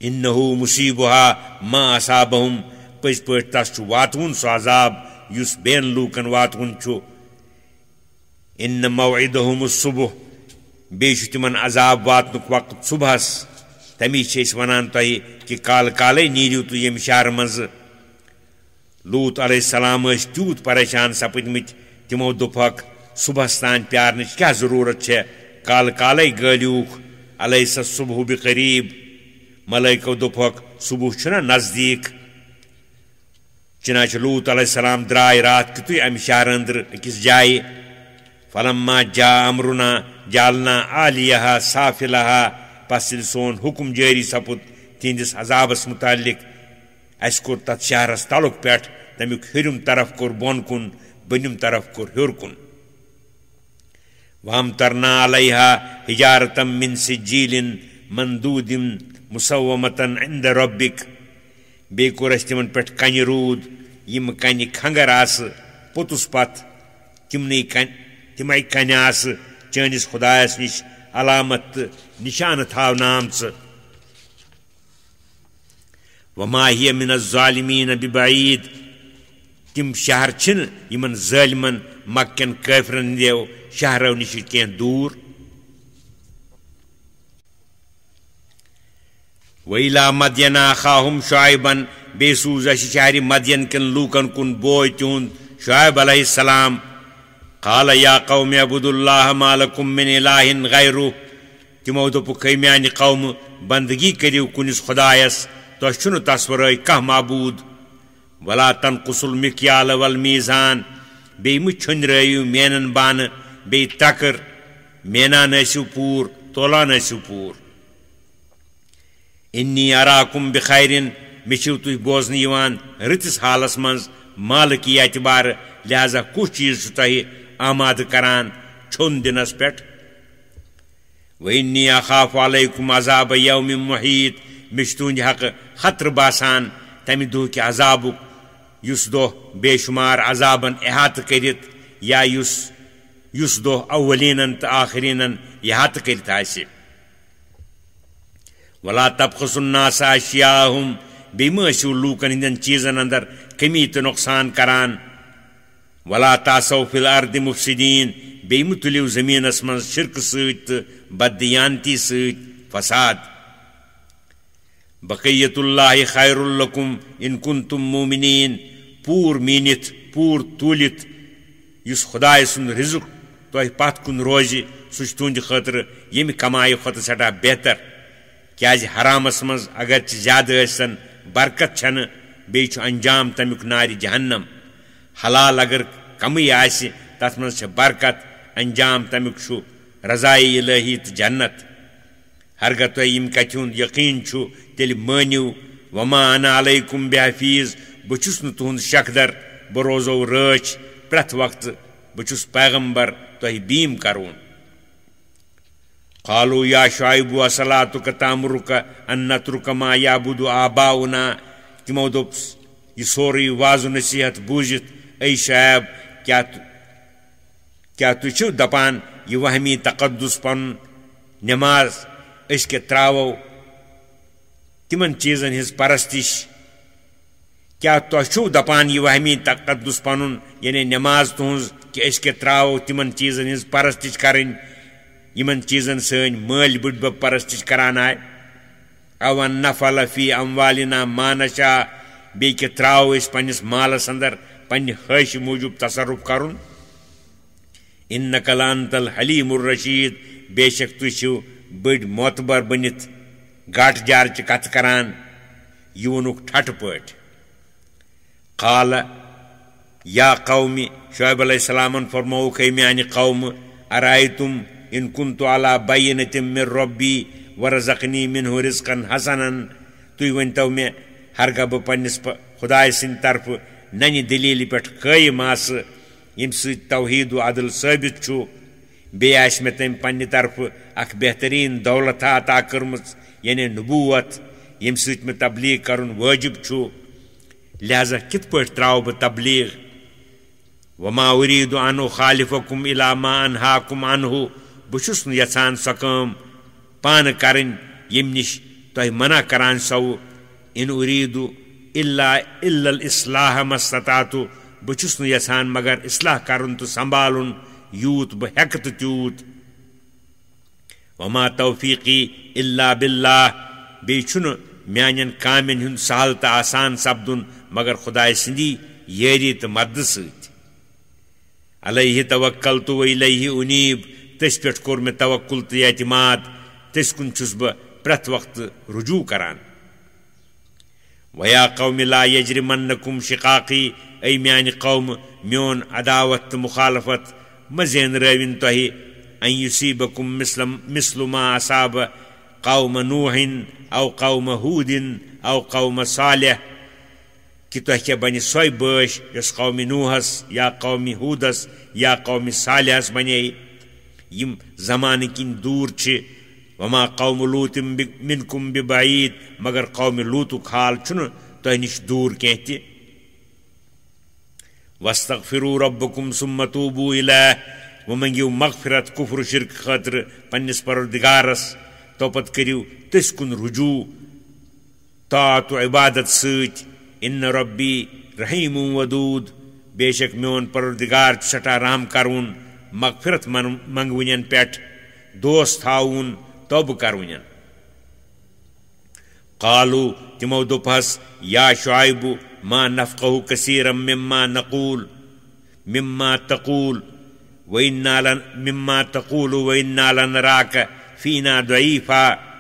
انہو مصیبہا ما اصابہم پٔزۍ پٲٹھۍ تس چھُ واتوُن سُہ عذاب یُس بیٚین لوٗکن واتوُن چھُ ان موعدہم الصبح بیٚیہِ چھُ تِمن عذاب واتنُک وقت صبحس تمی چھِ أسۍ ونان تۄہہِ کہِ کالہٕ کالے نیٖرِو تُہۍ ییٚمہِ شہرٕ منٛزٕ لوط علیہ السلام ٲسۍ تیوٗت پریشان سپٕدمٕتۍ تِمو دوٚپہکھ صبحس تانۍ پیارنٕچ کیٛاہ ضروٗرت چھےٚ کالہٕ کالے گٲلیوٗکھ الیس الصبح بقریٖب ملٲیکو دوٚپہکھ صبح چھُنہ نزدیٖک چنانچہ لوط علیہ السلام درٛاے رات کیُتُے امہِ شہرٕ أنٛدرٕ أکِس جایہِ فلما جاء امرنا جعلنا عالیہا سافلہا پس ییٚلہِ سون حُکم جٲری سپُد تِہنٛدِس عذابس متعلق اسہِ کوٚر تتھ شہرس تلُک پٮ۪ٹھ تمیُک ہیٚرِم طرف کوٚر بۄن کُن بٔنِم طرف کوٚر ہیوٚر کُن وامطرنا علیہا حجارة من سجیل منضود مسومة عند ربک بیٚیہِ کوٚر اسہِ تِمن پٮ۪ٹھ کنہِ روٗد یِم کنہِ کھنگر آسہٕ پوٚتُس پتھ تِمے کنہِ آسہٕ چٲنِس خۄدایس نِش علامت تہٕ نِشانہٕ تھاونہٕ آمژٕ وما ہِیَ من الظالمیٖن ببعیٖد تِم شہر چھِنہٕ یِمن ظٲلمن مکہٕ کٮ۪ن کٲفرن ہٕنٛدیو شہرو نِش کینٛہہ دوٗر وإلى مدین أخاهم شعیبا بیٚیہِ سوٗز اَسہِ شہرِ مدین کٮ۪ن لوٗکن کُن بوے تِہُنٛد شعیب علیہ السلام قال یا قوم اعبدوا اللہ ما لکم من الہ غیرہ تِمو دوٚپُکھ ہے میانہِ قومہٕ بندگی کٔرِو کُنِس خۄدایس تۄہہِ چھُنہٕ تس ورٲے کانٛہہ معبوٗد ولا تنقصوا المكيال والميزان بی مہ چھنرٲیِو مینن بانہٕ بیٚیہِ تکر مینان ٲسِو پوٗر تولان ٲسِو پوٗر انی اراکم بخیرن مےٚ چھِو تُہۍ بوزنہٕ یِوان رٕتِس حالس منٛز مالہٕ کی اعتبارٕ لہذا کُس چیٖز چھُ تۄہہِ آمادٕ کران چھوٚن دِنس پٮ۪ٹھ وإنی اخاف علیکم عذاب یوم محیط مےٚ چھُ تُہنٛدِ حقہٕ خطرٕ باسان تمہِ دۄہکہِ عذابُک یُس دۄہ بے شُمار عذابن احاطہٕ کٔرِتھ یا یُس دۄہ اولیٖنن تہٕ آخریٖنن احاطہٕ کٔرِتھ آسہِ ولا تبخسوا الناس اشیاءہم بیٚیہِ مہ ٲسِو لوٗکن ہٕنٛدٮ۪ن چیٖزن اندر کمی تہٕ نۄقصان کران ولا تعثوا فی الارض مفسدین بیٚیہِ مہ تُلِو زٔمیٖنس منٛز شرکہٕ سۭتۍ تہٕ بددیانتی سۭتۍ فساد بقیت اللہ خیر لکم ان کنتم مومنین پوٗر میٖنِتھ پوٗر توٗلِتھ یُس خۄداے سُنٛد رزق تۄہہِ پتھ کُن روزِ سُہ چھُ تُہنٛدِ خٲطرٕ ییٚمہِ کمایہِ کھۄتہٕ سٮ۪ٹھاہ بہتر کیٛازِ حرامس منٛز اگرچہِ زیادٕ ٲسۍتن برکت چھنہٕ بیٚیہِ چھُ انجام تمیُک نارِ جہنم حلال اگر کمٕے آسہِ تتھ منٛز چھےٚ برکت انجام تمیُک چھُ رضایہِ الہی تہٕ جنت ہرگاہ تۄہہِ یِم کتھِ ہُنٛد یقیٖن چھُ تیٚلہِ مٲنِو وما انا علیکم بحفیظ بہٕ چھُس نہٕ تُہُنٛد شکدر بہٕ روزو رٲچھ پرٛٮ۪تھ وقتہٕ بہٕ چھُس پیغمبر تۄہہِ بیٖم کرون قالوا یا شعیب اصلاتک تامرک ان نترک ما یعبد آباؤنا تِمو دوٚپ یہِ سورُے واض نصیحت بوٗزِتھ اے شعیب کیٛاہ تُہۍ چھِو دپان یہِ وہمی تقدس پنُن نٮ۪ماز أسۍ کیٛاہ ترٛاوو تِمن چیٖزن ہٕنٛز پرستش کیٛاہ تۄہہِ چھُو دپان یہِ وہمی تقدس پنُن یعنی نٮ۪ماز تُہنٛز کہِ أسۍ کیٛاہ ترٛاوو تِمن چیٖزن ہٕنٛز پرستش کرٕنۍ یِمن چیٖزن سٲنۍ مٲلۍ بٕڈبب پرستش کران آے او ان نفعل فی اموالنا ما نشاء بیٚیہِ کیٛاہ ترٛاوو أسۍ پننِس مالس اندر پننہِ خٲہشہِ موٗجوٗب تصرُف کرُن انک لانت الحلیم الرشید بے شک تُہۍ چھِو بٔڑۍ معتبر بٔنِتھ گاٹہٕ جارچہِ کتھٕ کران یہِ ووٚنُکھ ٹھٹھٕ پٲٹھۍ قال یا قومِ شعیب علیہ السلامن فرمووُکھ اے میانہِ قومہٕ ارایتم ان كنت على بینۃ من ربی ورزقنی منہ رزقا حسنا تُہۍ ؤنۍتو مےٚ ہرگاہ بہٕ پننِس خۄداے سٕنٛدِ طرفہٕ ننہِ دلیٖلہِ پٮ۪ٹھ قٲیِم آسہٕ ییٚمہِ سۭتۍ توحیٖد و عدل ثٲبت چھُ بیٚیہِ آسہِ مےٚ تٔمۍ پننہِ طرفہٕ اکھ بہتریٖن دولت عطا کٔرمٕژ یعنی نبوت ییٚمہِ سۭتۍ مےٚ تبلیغ کرُن وٲجب چھُ لہذا کِتھ پٲٹھۍ ترٛاوٕ بہٕ تبلیغ وما اُریٖدُ ان اخالفکم الی ما انہاکم عنہ بہٕ چھُس نہٕ یژھان سۄ کٲم پانہٕ کرٕنۍ ییٚمہِ نِش تۄہہِ منع کران چھَوٕ ان اُریٖدُ الا الاصلاح ما استطعت بہٕ چھُس نہٕ یژھان مگر اصلاح کرُن تہٕ سنبھالُن یوٗت بہٕ ہٮ۪کہٕ تہٕ تیوٗت وما توفیقی الا باللہ بیٚیہِ چھُنہٕ میانٮ۪ن کامٮ۪ن ہُنٛد سہل تہٕ آسان سپدُن مگر خۄداے سٕنٛدی یٲری تہٕ مددٕ سۭتۍ علیہ توکلت و الیہ انیب تٔسۍ پٮ۪ٹھ کوٚر مےٚ توکل تہٕ اعتماد تٔسۍ کُن چھُس بہٕ پرٛٮ۪تھ وقتہٕ رجوٗع کران ویا قوم لا یجرمنکم شقاقی اے میانہِ قومہٕ میون عداوت تہٕ مخالفت مہ زینرٲوِن تۄہہِ ان یصیبکم مثل ما اصاب قوم نوح او قوم ہود او قوم صالح کہ تۄہہِ کیٛاہ بنہِ سۄے بٲش یۄس قومِ نوحس یا قومِ ہوٗدس یا قومِ صالحس بنے یِم زمانہٕ کِنۍ دوٗر چھِ وما قوم لوٗط منکم ببعیٖد مگر قومِ لوٗطُک حال چھُنہٕ تۄہہِ نِش دوٗر کینٛہہ تہِ واستغفروا ربکم ثم توبوا الیہ وۄنۍ منٛگِو مغفرت کُفر و شرک خٲطرٕ پننِس پروردگارس توپتہٕ کٔرِو تٔسۍ کُن رجوٗع طاعت و عبادت سۭتۍ ان ربی رحیم ودود بے شک میون پروردگار چھُ سٮ۪ٹھاہ رحم کرون مغفرت منگوٕنٮ۪ن پٮ۪ٹھ دوس تھاوُن توبہٕ کرونٮ۪ن قالو تِمو دوٚپہس یا شعیب ما نفقہ کثیرا مما تقول وإنا لنراك فينا ضعيفا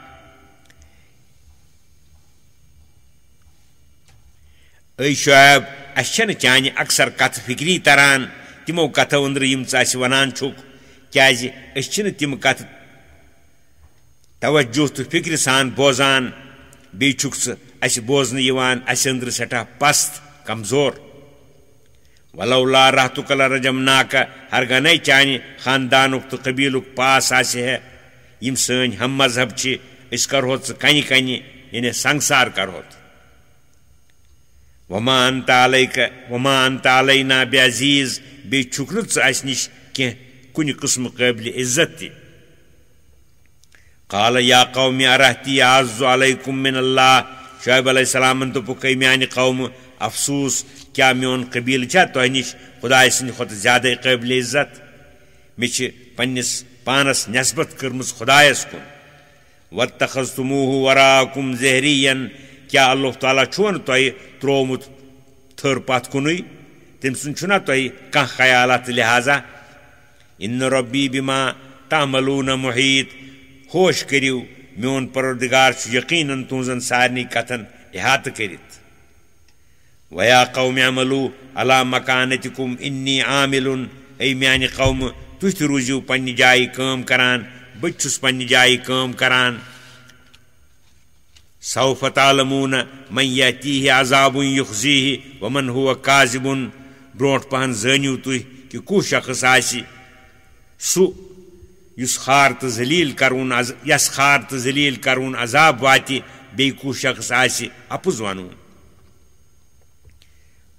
اے شعیب اچھن چانہ اکثر کت فکری تران تمو کتو اندر یم ژٕ ونان چھُکھ کیازِ أسۍ چھِنہٕ تِم کتھ توجہ تو فکر سان بوزان بیٚیہِ چھُکھ ژٕ اَسہِ بوزنہٕ یِوان اَسہِ أنٛدرٕ سٮ۪ٹھاہ پست کمزور ولولا رحتک لرجمناک ہرگنے چانہ خاندانک تو قبیلک پاس آسہِ ہے یم سٲنۍ ہم مذہب چھِ أسۍ کرہو ژٕ کنہِ کنہِ یعنی سنگسار کرہو وما انت علینا بعزیز بیٚیہِ چھُکھ نہٕ ژٕ اَسہِ نِش کینٛہہ کُنہِ قٕسمہٕ قٲبلِ عزت تہِ قال یا قوم ارہتی اعز علیکم من اللہ شعیب علیہ السلامن دوٚپُکھ اے میانہِ قومہٕ افسوس کیا میون قبیل چھا تۄہہِ نِش خداے سٕنٛدِ کھۄتہٕ زیادٕ قٲبلِ عزت مےٚ چھِ پننِس پانس نسبت کٔرمٕژ خدایس کُن واتخذتموہ وراءکم ظہرین کیا اللہ تعالیٰ چھُوا نہٕ تۄہہِ ترٛوومُت تھٔر پتھ کُنُے تٔمۍ سُنٛد چھُنا تۄہہِ کانٛہہ خیالا تہٕ لہذا ان ربی بما تعملون محیط ہوش کٔرِو میون پروردگار چھُ یقیٖنن تُہنٛزن سارنٕے کتھن احاطہٕ کٔرِتھ ویا قوم اعملوا علی مکانتکم انی عامل اے میانہِ قومہٕ تُہۍ تہِ روٗزِو پننہِ جایہِ کٲم کران بہٕ تہِ چھُس پننہِ جایہِ کٲم کران سوف تعلمون من یأتیہ عذاب یخزیہ ومن هو کاذب برونٹھ پہن زٲنِو تُہۍ کہ کُس شخص آسہِ سُہ یس خار تہٕ ذلیل کرون عذاب واتہِ بیٚیہِ کُس شخص آسہِ اپُز ونُن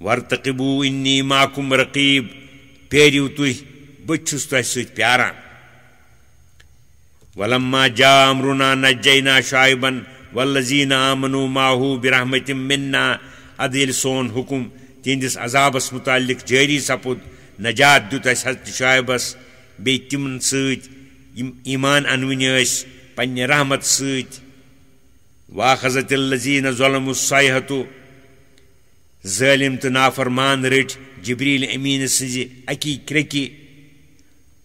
ورتقبوا انی معکم رقیب پیرِو تُہۍ بہٕ چھُس تۄہہِ سۭتۍ پیاران ولما جاء امرنا نجینا شعیبا والذین آمنوا معه برحمت منا ادٕ ییٚلہِ سون حکم تہنٛدِس عذابس متعلق جٲری سپُد نجات دیُت اسہِ حضرت شعیبس بیٚیہِ تِمن سۭتۍ یم ایمان انوٕنۍ ٲسۍ پننہِ رحمت سۭتۍ واخذت الذین ظلموا الصیحة ظٲلم تہٕ نافرمان رٔٹۍ جبریٖل امیٖن سٕنزِ اکی کرٛیٚکہِ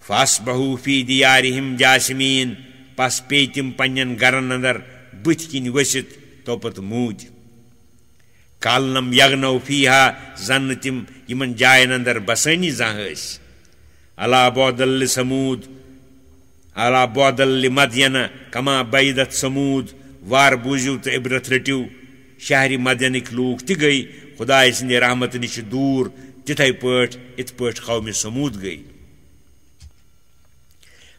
فاصبحوا فی دیارہم جاسمین پس پیٚیہِ تِم پننٮ۪ن گرن اندر بٕتھِ کِنۍ ؤسِتھ توپت موٗدۍ کالنم یغنو فیہا زن نہٕ تِم یِمن جاین اندر بسٲنی زانٛہہ ٲسۍ الا بعدل لثمود الا بعدل لمدین کما بعیدت ثمود وار بوٗزِو تہٕ عبرت رٔٹِو شہرِ مدینٕکۍ لوٗکھ تہِ گٔیہِ خداے سٕنٛدِ رحمتہٕ نِش دوٗر تِتھے پٲٹھۍ یِتھ پٲٹھۍ قومِ ثمود گٔیہِ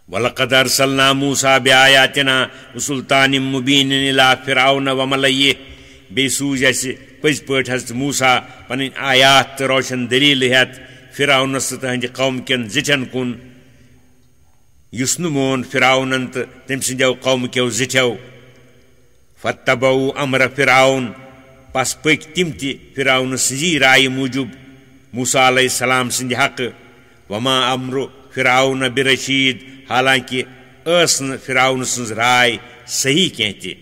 وَلَقَدْ أَرْسَلْنَا مُوسَىٰ بِآيَاتِنَا وَسُلْطَانٍ مُبِينٍ إِلَىٰ فِرْعَوْنَ وَمَلَئِهِ بیٚیہِ سوٗزۍ اَسہِ پٔزۍ پٲٹھۍ حضرت موسیٰ پنٕنۍ آیات تہٕ روشن دٔلیٖلہٕ ہٮ۪تھ فرعونس تہٕ تٕہنٛدِ قوم کٮ۪ن زِٹھٮ۪ن کُن یُس نہٕ مون فرعونن تہٕ تٔمۍ سٕنٛدٮ۪و قومکٮ۪و زِٹھٮ۪و فَاتَّبَعُوا أَمْرَ فِرْعَوْن پس پٔکۍ تِم تہِ فرعون سٕنٛزی رایہِ موٗجوٗب موسیٰ علیہ السلام سٕنٛدِ حقہٕ وما امرُ فرعون برشیٖد حالانکہ ٲس نہٕ فرعون سٕنٛز راے صحیح کینٛہہ تہِ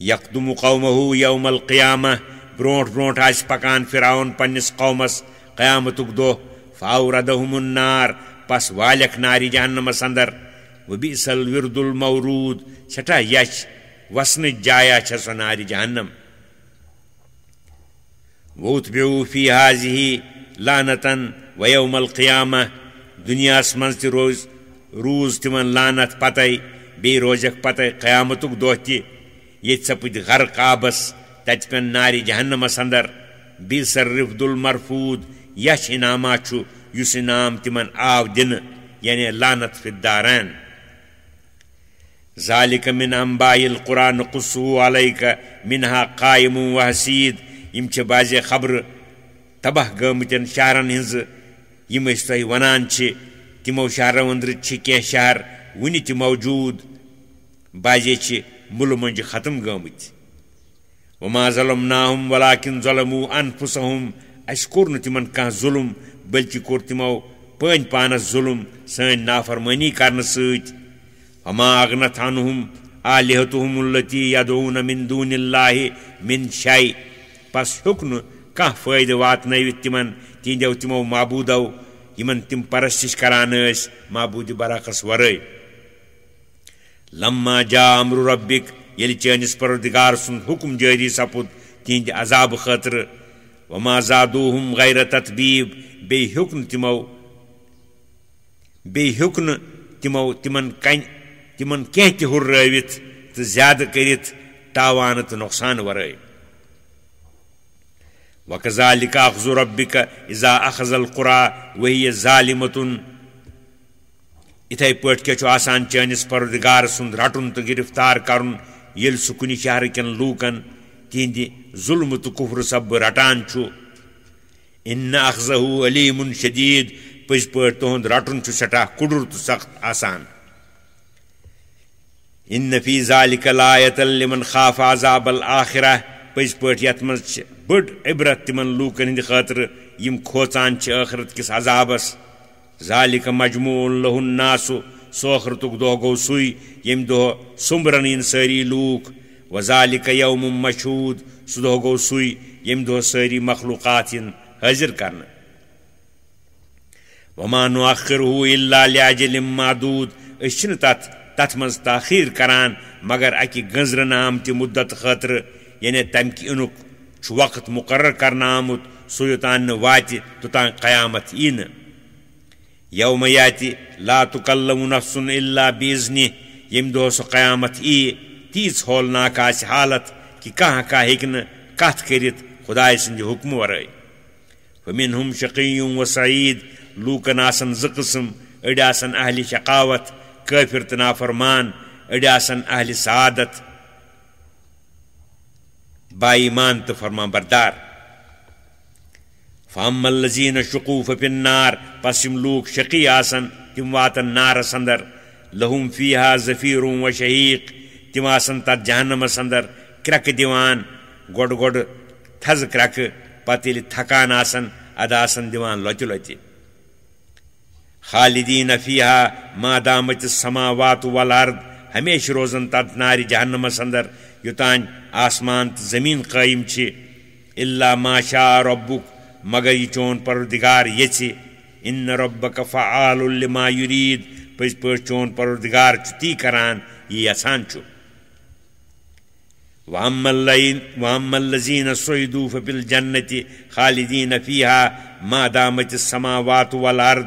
یقدم قومہ یوم القیامہ برونٹھ برونٹھ آسہِ پکان فرعون پننس قومس قیامتُک دۄہ فاوردہم النار پس والیکھ نارِ جہنمس اندر وبئس الورد المورود سٹھاہ یچھ وسنٕچ جایا چھےٚ سۄ نارِ جہنم واتبعوا فی ہذہ لعنتن ویوم القیامہ دنیاہس منٛز تہِ روٗز تِمن لعنت پتے بیٚیہِ روزٮ۪کھ پتے قیامتُک دۄہ تہِ ییٚتہِ سپٕدۍ غرق آبس تتہِ پٮ۪ن نارِ جہنمس اندر بئس الرفد المرفود یچھ انعامہ چھُ یُس انعام تِمن آو دِنہٕ یعنی لعنت فی الدارین ذالک من انباء القرآن نقصہ علیک منہا قائم وحسید یم چھِ بعضے خبرٕ تباہ گٲمٕتٮ۪ن شہرن ہٕنٛزٕ یم أسۍ تۄہہِ ونان چھِ تِمو شہرو أنٛدرٕ چھِ کینٛہہ شہر وُنہِ تہِ موجوٗد بعضے چھِ مُلہٕ مۄنٛجہِ ختم گٲمٕتۍ وما ظلمناہم ولکن ظلموا انفسہم اسہِ کوٚر نہٕ تِمن کانٛہہ ظُلم بلکہِ کوٚر تِمو پٲنۍ پانس ظُلم سٲنۍ نافرمٲنی کرنہٕ سۭتۍ وما اغنت عنہم آلہتہم التی یدعون من دون اللہ من شیء پس ہیوٚک نہٕ کانٛہہ فٲیدٕ واتنٲوِتھ تِمن تِہنٛدٮ۪و تِمو معبوٗدو یِمن تِم پرستش کران ٲسۍ معبوٗدِ برعکس ورٲے لما جاء امر ربک ییٚلہِ چٲنِس پروردگار سُنٛد حُکم جٲری سپُد تہند عذاب خاطر وما زادوہم غیر تتبیب بیٚیہِ ہیوٚک نہٕ تمن کینٛہہ تہِ ہُررٲوِتھ تہٕ زیادٕ کٔرِتھ تاوانہٕ تہٕ نۄقصان ورٲے وَكَذَلِكَ أَخْذُ رَبِّكَ إِذَا أَخَذَ الْقُرَىٰ وَهِيَ ظَالِمَةٌ اِتھَے پٲٹھۍ کیٛاہ چھُ آسان چٲنِس پروردگار سُنٛد رٹُن تہٕ گِرفتار کرُن ییٚلہِ سُہ کُنہِ شہرٕ کٮ۪ن لوٗکن تِہنٛدِ ظُلمہٕ تہٕ کُفرٕ سببہٕ رٹان چھُ اِنَّ أَخْذَهُ عَلِيمٌ شدیٖد پٔزۍ پٲٹھۍ تُہُنٛد رٹُن چھُ سٮ۪ٹھاہ کُڈُر تہٕ سخت آسان اِنَّ فِی ذَلِكَ لَآیَةً لِمَنْ خَافَ عَذَابَ الْآخِرَةِ پٔزۍ پٲٹھۍ یَتھ منٛز چھِ بٔڑ عبرت تِمن لوٗکن ہٕنٛدِ خٲطرٕ یِم کھوژان چھِ ٲخرت کِس عذابس ذَلِكَ مَجْمُوعٌ لَهُ النَّاسُ سُہ ٲخرتُک دۄہ گوٚو سُے ییٚمہِ دۄہ سُمبرن یِن سٲری لوٗکھ وَذَلِكَ یَوْمٌ مَشْہوٗد سُہ دۄہ گوٚو سُے ییٚمہِ دۄہ سٲری مخلوٗقات یِن حٲضِر کرنہٕ وَمَا نُؤَخِّرُهُ إِلَّا لِأَجَلٍ مَّعْدُودٍ أسۍ چھِنہٕ تتھ منٛز تاخیٖر کران مگر اکہِ گٔنٛزرنہٕ آمتہِ مُدت خٲطرٕ یعنی تمہِ کہِ اِنُک چھُ وقت مُقرر کرنہٕ آمُت سُہ یوٚتانۍ نہٕ واتہِ توٚتانۍ قیامت یی نہٕ یومَ یاتہِ لا تُکَلَّمُ نَفْسٌ إِلَّا بِإِذْنِهِ ییٚمہِ دۄہ سُہ قیامت یی تیٖژ ہولناک آسہِ حالت کہِ کانٛہہ ہیٚکہِ نہٕ کتھ کٔرِتھ خۄداے سٕنٛدِ حُکمہٕ ورٲے فَمِنْهُمْ شَقِیٌّ وَسَعیٖد لوٗکن آسن زٕ قٕسم أڑۍ آسن اہلِ شقاوت کٲفِر تہٕ نافرمان أڑۍ آسن اہلِ سعادت با ایمان تہٕ فرمان بردار فَأَمَّا الَّذِينَ شُقُوا فَفِي النَّارِ پس یِم لوٗکھ شقی آسن تِم واتن نارس اندر لَهُم فِيهَا زَفِیرٌ وَشَہیٖق تِم آسن تتھ جہنمس اندر کرٛٮ۪کہٕ دِوان گۄڈٕ تھزٕ کرٛٮ۪کہٕ پتہٕ ییٚلہِ تھکان آسن ادٕ آسن دِوان لۄتہِ لۄتہِ خالدیٖنَ فِیہَا ما دامت السماوات والارض ہمیشہِ روزن تتھ نارِ جہنمس اندر یوٚتانۍ آسمان تہٕ زمیٖن قٲیِم چھِ اِلا ما شاء ربُک مگر یہِ چون پروردگار یژھِ اِنَّ ربَّکَ فَعَالٌ لِما یُریٖد پٔزۍ پٲٹھۍ چون پروردگار چھُ تی کران یہِ یژھان چھُ وَأَمَّا الَّذِينَ سُعِدُوا فَفِي الْجَنَّةِ خَالِدِينَ فِيهَا ما دامت السماوات والارض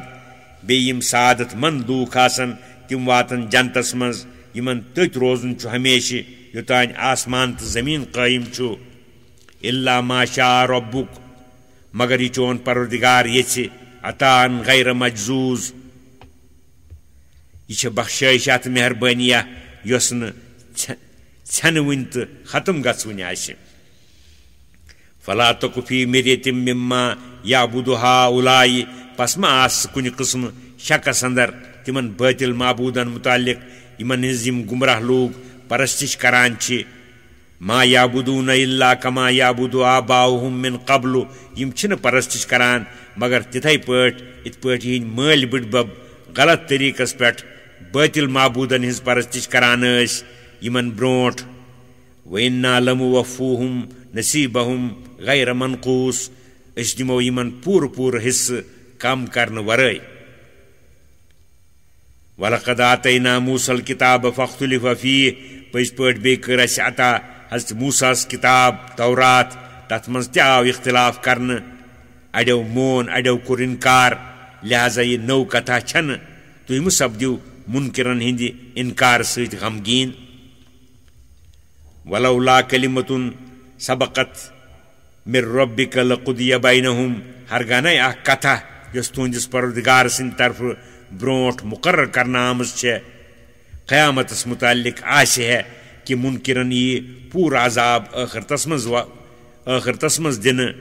بیٚیہِ یِم سعادت مند لوٗکھ آسن تِم واتن جنتس منٛز یِمن تٔتھۍ روزُن چھُ ہمیشہِ یوٚتانۍ آسمان تہٕ زمیٖن قٲیِم چھُ اِلا ما شاء ربُک مگر یہِ چون پروردگار یژھِ عطاءً غیر مجزوٗز یہِ چھےٚ بخشٲیشا تہٕ مہربٲنیہ یۄس نہٕ ژھٮ۪نہٕ وٕنۍ تہٕ ختم گژھوٕنۍ آسہِ فَلا تَکُ فی مِرْیَةٍ مِمَّا یعبُدُ ہؤلاء پس ما آس کُنہِ قٕسمہٕ شکس اندر تِمن بٲطِل معبوٗدن مُتعلق یِمن ہٕنٛز یِم گُمراہ لوٗکھ پرستش کران چھِ ما یعبُدوٗنَ اِلا کما یعبُدُ آباؤہُم مِن قبلُ یِم چھِنہٕ پرستش کران مگر تِتھَے پٲٹھۍ یِتھ پٲٹھۍ یِہِنٛدۍ مٲلۍ بٕڈبب غلط طریٖقس پٮ۪ٹھ بٲطِل معبوٗدن ہٕنٛز پرستش کران ٲسۍ یِمن برٛونٛٹھ وَإِنَّا لَمُوَفُّوہُم نصیٖبَہُم غیر منقوٗص أسۍ دِمو یِمن پوٗرٕ حِصہٕ کم کرنہٕ ورٲے وَلَقَدْ آتَيْنَا موسى الْكِتَابَ فَاخْتُلِفَ فِيهِ پٔزۍ پٲٹھۍ بیٚیہِ کٔر اَسہِ عطا حضرت موسیٰ ہس کِتاب تورات تتھ منٛز تہِ آو اختلاف کرنہٕ اڑیو مون اڑیو کوٚر اِنکار لہذا یہِ نٔو کتھا چھنہٕ تُہۍ مہٕ سپدِو مُنکِرن ہٕنٛدِ اِنکار سۭتۍ غمگیٖن وَلَوْلَا کَلِمَةٌ سَبَقَتْ مِن رَبِّكَ لَقُضِیَ بَینَہُم ہرگانے اکھ کتھا یۄس تُہنٛدِس پروردگار سٕنٛدِ طرفہٕ برٛونٛٹھ مُقرر کرنہٕ آمٕژ چھےٚ قیامتس مُتعلق آسہِ ہے کہِ مُنکِرن یی پوٗرٕ عذاب ٲخرتس منٛز دِنہٕ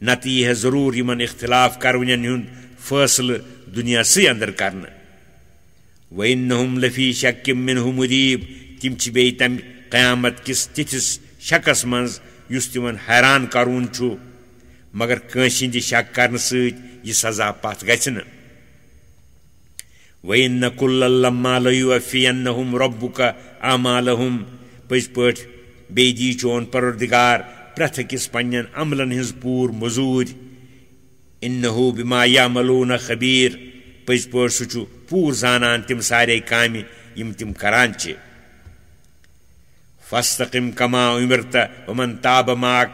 نتہٕ یی ہے ضروٗر یِمن اختلاف کرونٮ۪ن ہُنٛد فٲصلہٕ دُنیاہسٕے اندر کرنہٕ وَإِنَّهُمْ لَفِی شَکٍّ مِنْہُ مُریٖب تِم چھِ بیٚیہِ تمہِ قیامت کِس تِتھِس شکس منٛز یُس تِمن حیران کرُن چھُ مگر کٲنٛسہِ ہِنٛدِ شک کرنہٕ سۭتۍ یہِ سزا پتھ گژھِ نہٕ وَإِنَّ كُلًّا لَمَّا لَيُوَفِّیَنَّهُم رَبُّكَ أَعْمَالَهُم پٔزۍ پٲٹھۍ بیٚیہِ دی چون پروردگار پرٛٮ۪تھ أکِس پننٮ۪ن عملن ہٕنٛز پوٗرٕ موٚزوٗرۍ اِنَّهُ بِما یعملوٗنَ خبیٖر پٔزۍ پٲٹھۍ سُہ چھُ پوٗرٕ زانان تِم سارے کامہِ یِم تِم کران چھِ فاستقم کما امرت ومن تاب معک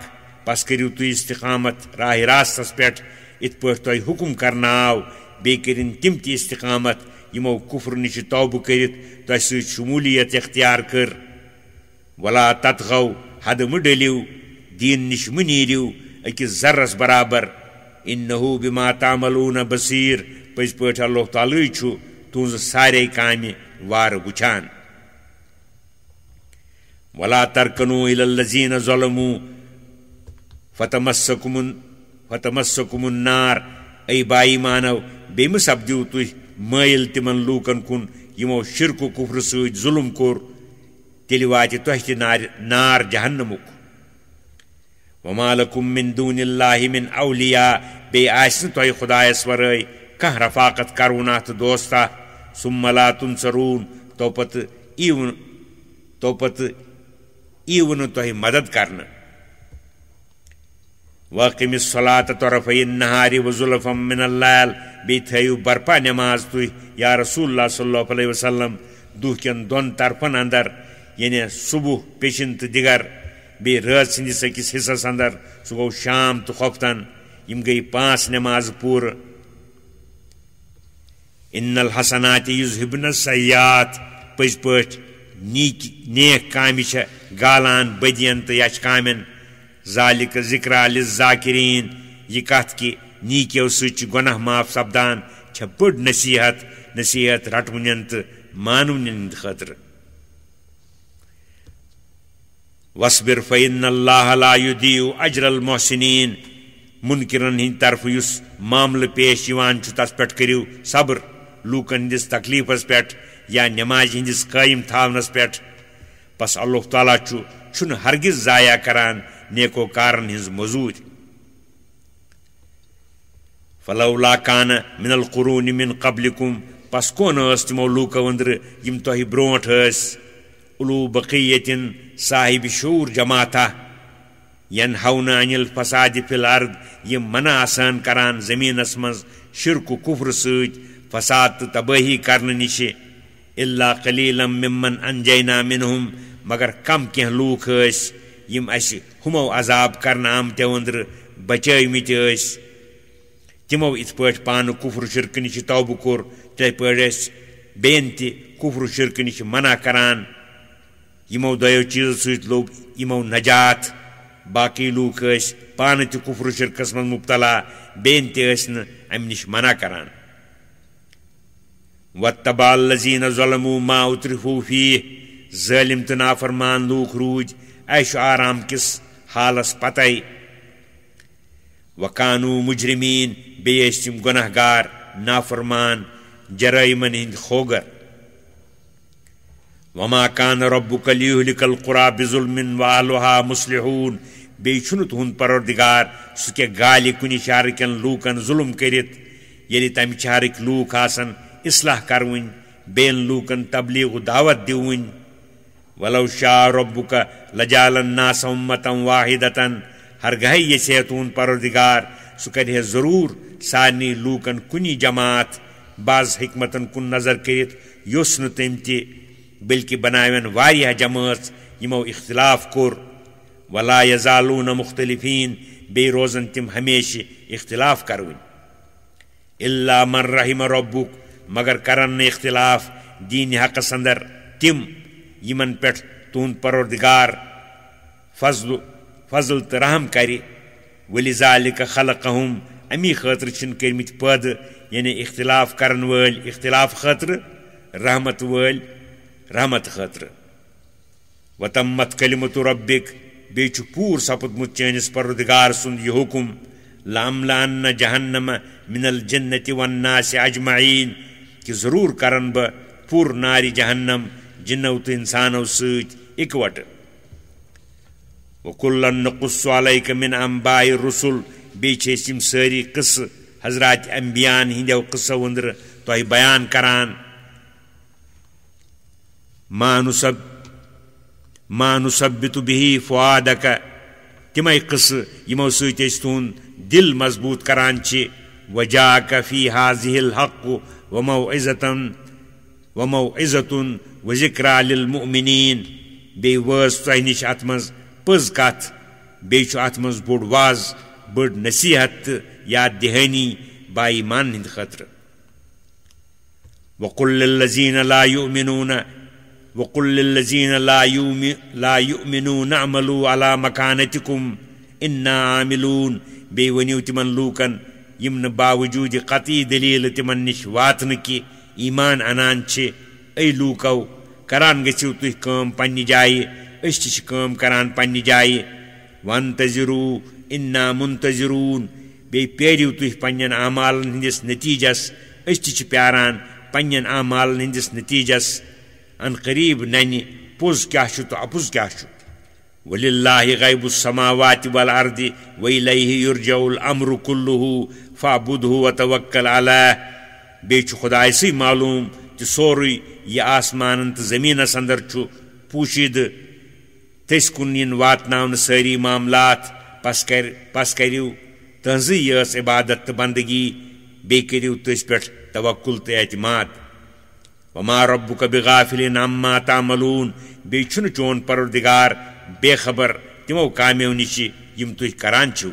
پس کریو تُہۍ استقامت راہ راستس پٮ۪ٹھ ات پٲٹھۍ تۄہہِ حکم کرناو بیٚیہِ کٔرِنۍ تِم تہِ استقامت یِمو کُفر نِش توبہٕ کٔرِتھ تۄہہِ سۭتۍ شموٗلیت اختیار کٔر ولا تطغو حد مہٕ ڈٔلِو دیٖن نِش مہٕ نیٖرِو أکِس ذرس برابر انہو بما تعملون بصیٖر پٔزۍ پٲٹھۍ اللہ تعالیٰ چھُ تُہنٛزٕ سارے کامہِ وارٕ وٕچھان ولا ترکنو الی الذین ظلموا فتمسکم النار اے بائی مانو بیٚیہِ مہٕ سپدِو تُہۍ مٲیِل تِمن لوٗکن کُن یِمو شرک و کفر سۭتۍ ظلم کوٚر تیٚلہِ واتہِ تۄہہِ تہِ نار جہنمُک وما لکم من دون اللہ من اولیاء بیٚیہِ آسہِ نہٕ تۄہہِ خۄدایس ورٲے کانٛہہ رفاقت کرونہ تہٕ دوستہ ثم لا تنصرون تو پتہٕ یٖوٕ نہٕ تۄہہِ مدد کرنہٕ واقم الصلاة طرفی النہار وزلفا من اللیل بیٚیہِ تھٲیِو برپا نماز تُہۍ یا رسول اللہ صلی اللہ علیہ وسلم دۄہ کٮ۪ن دۄن طرفن اندر یعنی صبح پیشن تہٕ دِگر بیٚیہِ رٲژ سٕنٛدِس أکِس حصس اندر سُہ گوٚو شام تہٕ خۄفتن یِم گٔیہِ 5 نمازٕ پوٗرٕ ان الحسنات یذہبن السیئات پٔزۍ پٲٹھۍ نیک کامہِ چھےٚ گالان بدین تہٕ یچھ کامٮ۪ن ذالک ذکرا للذاکرین یہ کتھ کہ نیکیو سۭتۍ چھِ گۄناہ معاف سپدان چھےٚ بٔڑ نصیحت رٹوٕنٮ۪ن تہٕ مانوٕنٮ۪ن ہٕنٛدِ خٲطرٕ واصبر فإن اللہ لا یضیع اجر المحسنین منکرن ہٕنٛدِ طرفہٕ یُس معاملہٕ پیش یِوان چھُ تس پٮ۪ٹھ کٔرِو صبر لوٗکن ہٕنٛدِس تکلیٖفس پٮ۪ٹھ یا نمازِ ہٕنٛدِس قٲیِم تھاونس پٮ۪ٹھ بس اللہ تعالیٰ چھُنہٕ ہرگز ضایع کران نیکو کارن ہٕنٛز مٔزوٗرۍ فلولا کان من القرون من قبلکم پس کون ٲس تِمو لوٗکو أنٛدرٕ یِم تۄہہِ برونٛٹھ ٲسۍ اُلوٗ بقیتن صاحب شعوٗر جماعتہ ینہون عن الفساد فی الارض یِم منع آسان کران زمیٖنس منٛز شرک و کفر سۭتۍ فساد تہٕ تبٲہی کرنہٕ نِشہِ الا قلیلا ممن انجینا منہم مگر کم کینٛہہ لوٗکھ ٲسۍ یِم اسہِ ہُمو عذاب کرنہٕ آمتیو أنٛدرٕ بچٲومٕتۍ ٲسۍ تِمو یِتھ پٲٹھۍ پانہٕ کفر شرکہٕ نِش توبہٕ کوٚر تِتھَے پٲٹھۍ ٲسۍ بیٚیَن تہِ کفر شرکہٕ نِش منع کران یِمو دۄیو چیٖزو سۭتۍ لوٚب یِمو نجات باقٕے لوٗکھ ٲسۍ پانہٕ تہِ کفر شرکس منٛز مبتلا بیٚیَن تہِ ٲسۍ نہٕ امہِ نِش منع کران واتبع الذین ظلموا ما اترفوا فیہ ظٲلم تہٕ نافرمان لوٗکھ روٗدۍ عیش و آرام کِس حالس پتے وکانو مجرمین بیٚیہِ ٲسۍ تِم گۄناہ گار نافرمان جرٲیمن ہٕنٛدۍ خوگر وما کان ربک لیہلک القری بظلم واہلها مصلحون بیٚیہِ چھُنہٕ تُہُنٛد پروردگار سُہ کیٛاہ گالہِ کُنہِ شہرٕ کٮ۪ن لوٗکن ظلم کٔرِتھ ییٚلہِ تمہِ شہرٕکۍ لوٗکھ آسن اصلاح کروٕنۍ بیٚین لوٗکن تبلیغ و دعوت دِوٕنۍ ولو شاء ربک لجعل الناس امة واحدة ہرگاہ یژھِ ہے تُہُنٛد پروردگار سُہ کرِ ہے ضروٗر سارنٕے لوٗکن کُنی جماعت بعض حکمتن کُن نظر کٔرِتھ یوٚژھ نہٕ تٔمۍ تہِ بلکہِ بناوٮ۪ن واریاہ جمٲژ یِمو اختلاف کوٚر ولا یزالون مختلفین بیٚیہِ روزن تِم ہمیشہِ اختلاف کروٕنۍ الا من رحم ربک مگر کرن نہٕ اختلاف دیٖنہِ حقس اندر تِم یِمن پٮ۪ٹھ تُہُنٛد پروردگار فضل تہٕ رحم کرِ ولذالک خلقہم امی خٲطرٕ چھِنہٕ کٔرمٕتۍ پٲدٕ یعنی اختلاف کرن وٲلۍ اختلاف خٲطرٕ رحمت وٲلۍ رحمت خٲطرٕ وتمت کلمۃ ربک بیٚیہِ چھُ پوٗرٕ سپُدمُت چٲنِس پروردگار سُنٛد یہِ حُکم لاملأن جہنم من الجنة والناس اجمعین کہ ضروٗر کرن بہٕ پوٗرٕ نارِ جہنم جِنو تہٕ انسانو سۭتۍ اِکوٹہٕ وکُلن نقص علیک من انباء الرسل بیٚیہِ چھِ أسۍ یِم سٲری قصہٕ حضرات انبیاءن ہٕنٛدیو قصو أنٛدرٕ تۄہہِ بیان کران ما نثبت به فؤادک تِمے قصہٕ یِمو سۭتۍ أسۍ تُہُنٛد دل مضبوٗط کران چھِ وجاءک فی هذه الحق وموعظة وذکریٰ للمؤمنین بے وٲژ تۄہہِ نِش اَتھ منٛز پٔز کتھ بیٚیہِ چھُ اَتھ منٛز بوٚڑ واز بٔڑ نصیحت تہٕ یاد دِہٲنی با ایمان ہٕنٛدِ خٲطرٕ وقل للذین لا یؤمنون اعملوا على مکانتکم انا عاملون بیٚیہِ ؤنِو تِمن لوٗکن یِم نہٕ باوجوٗدِ قطعی دٔلیٖلہٕ تِمن نِش واتنہٕ کہِ ایمان انان چھِ اے لوٗکو کران گٔژھِو تُہۍ کٲم پننہِ جایہِ أسۍ تہِ چھِ کٲم کران پننہِ جایہِ وانتظروا انا منتظرون بیٚیہِ پیٲرِو تُہۍ پننٮ۪ن اعمالن ہٕنٛدِس نتیٖجس أسۍ تہِ چھِ پیاران پننٮ۪ن اعمالن ہٕنٛدِس نتیٖجس ان قریب ننہِ پوٚز کیٛاہ چھُ تہٕ اَپُز کیٛاہ چھُ وللہ غیب السماوات والارض والیہ یرجع الامر کلہ فاعبدہ وتوکل علیہ بیٚیہِ چھُ خۄداے سٕے معلوٗم تہِ سورُے یہِ آسمانن تہٕ زٔمیٖنس انٛدر چھُ پوٗشیٖدٕ تٔسۍ کُن یِن واتناونہٕ سٲری معاملات پس کٔرِو تٕہنٛزٕے یٲژ عبادت تہٕ بندگی بیٚیہِ کٔرِو تٔسۍ پٮ۪ٹھ توکل تہٕ اعتماد وما ربک بغافل عما تعملون بیٚیہِ چھُنہٕ چون پروردگار بے خبر تِمو کامیو نِشہِ یِم تُہۍ کران چھِو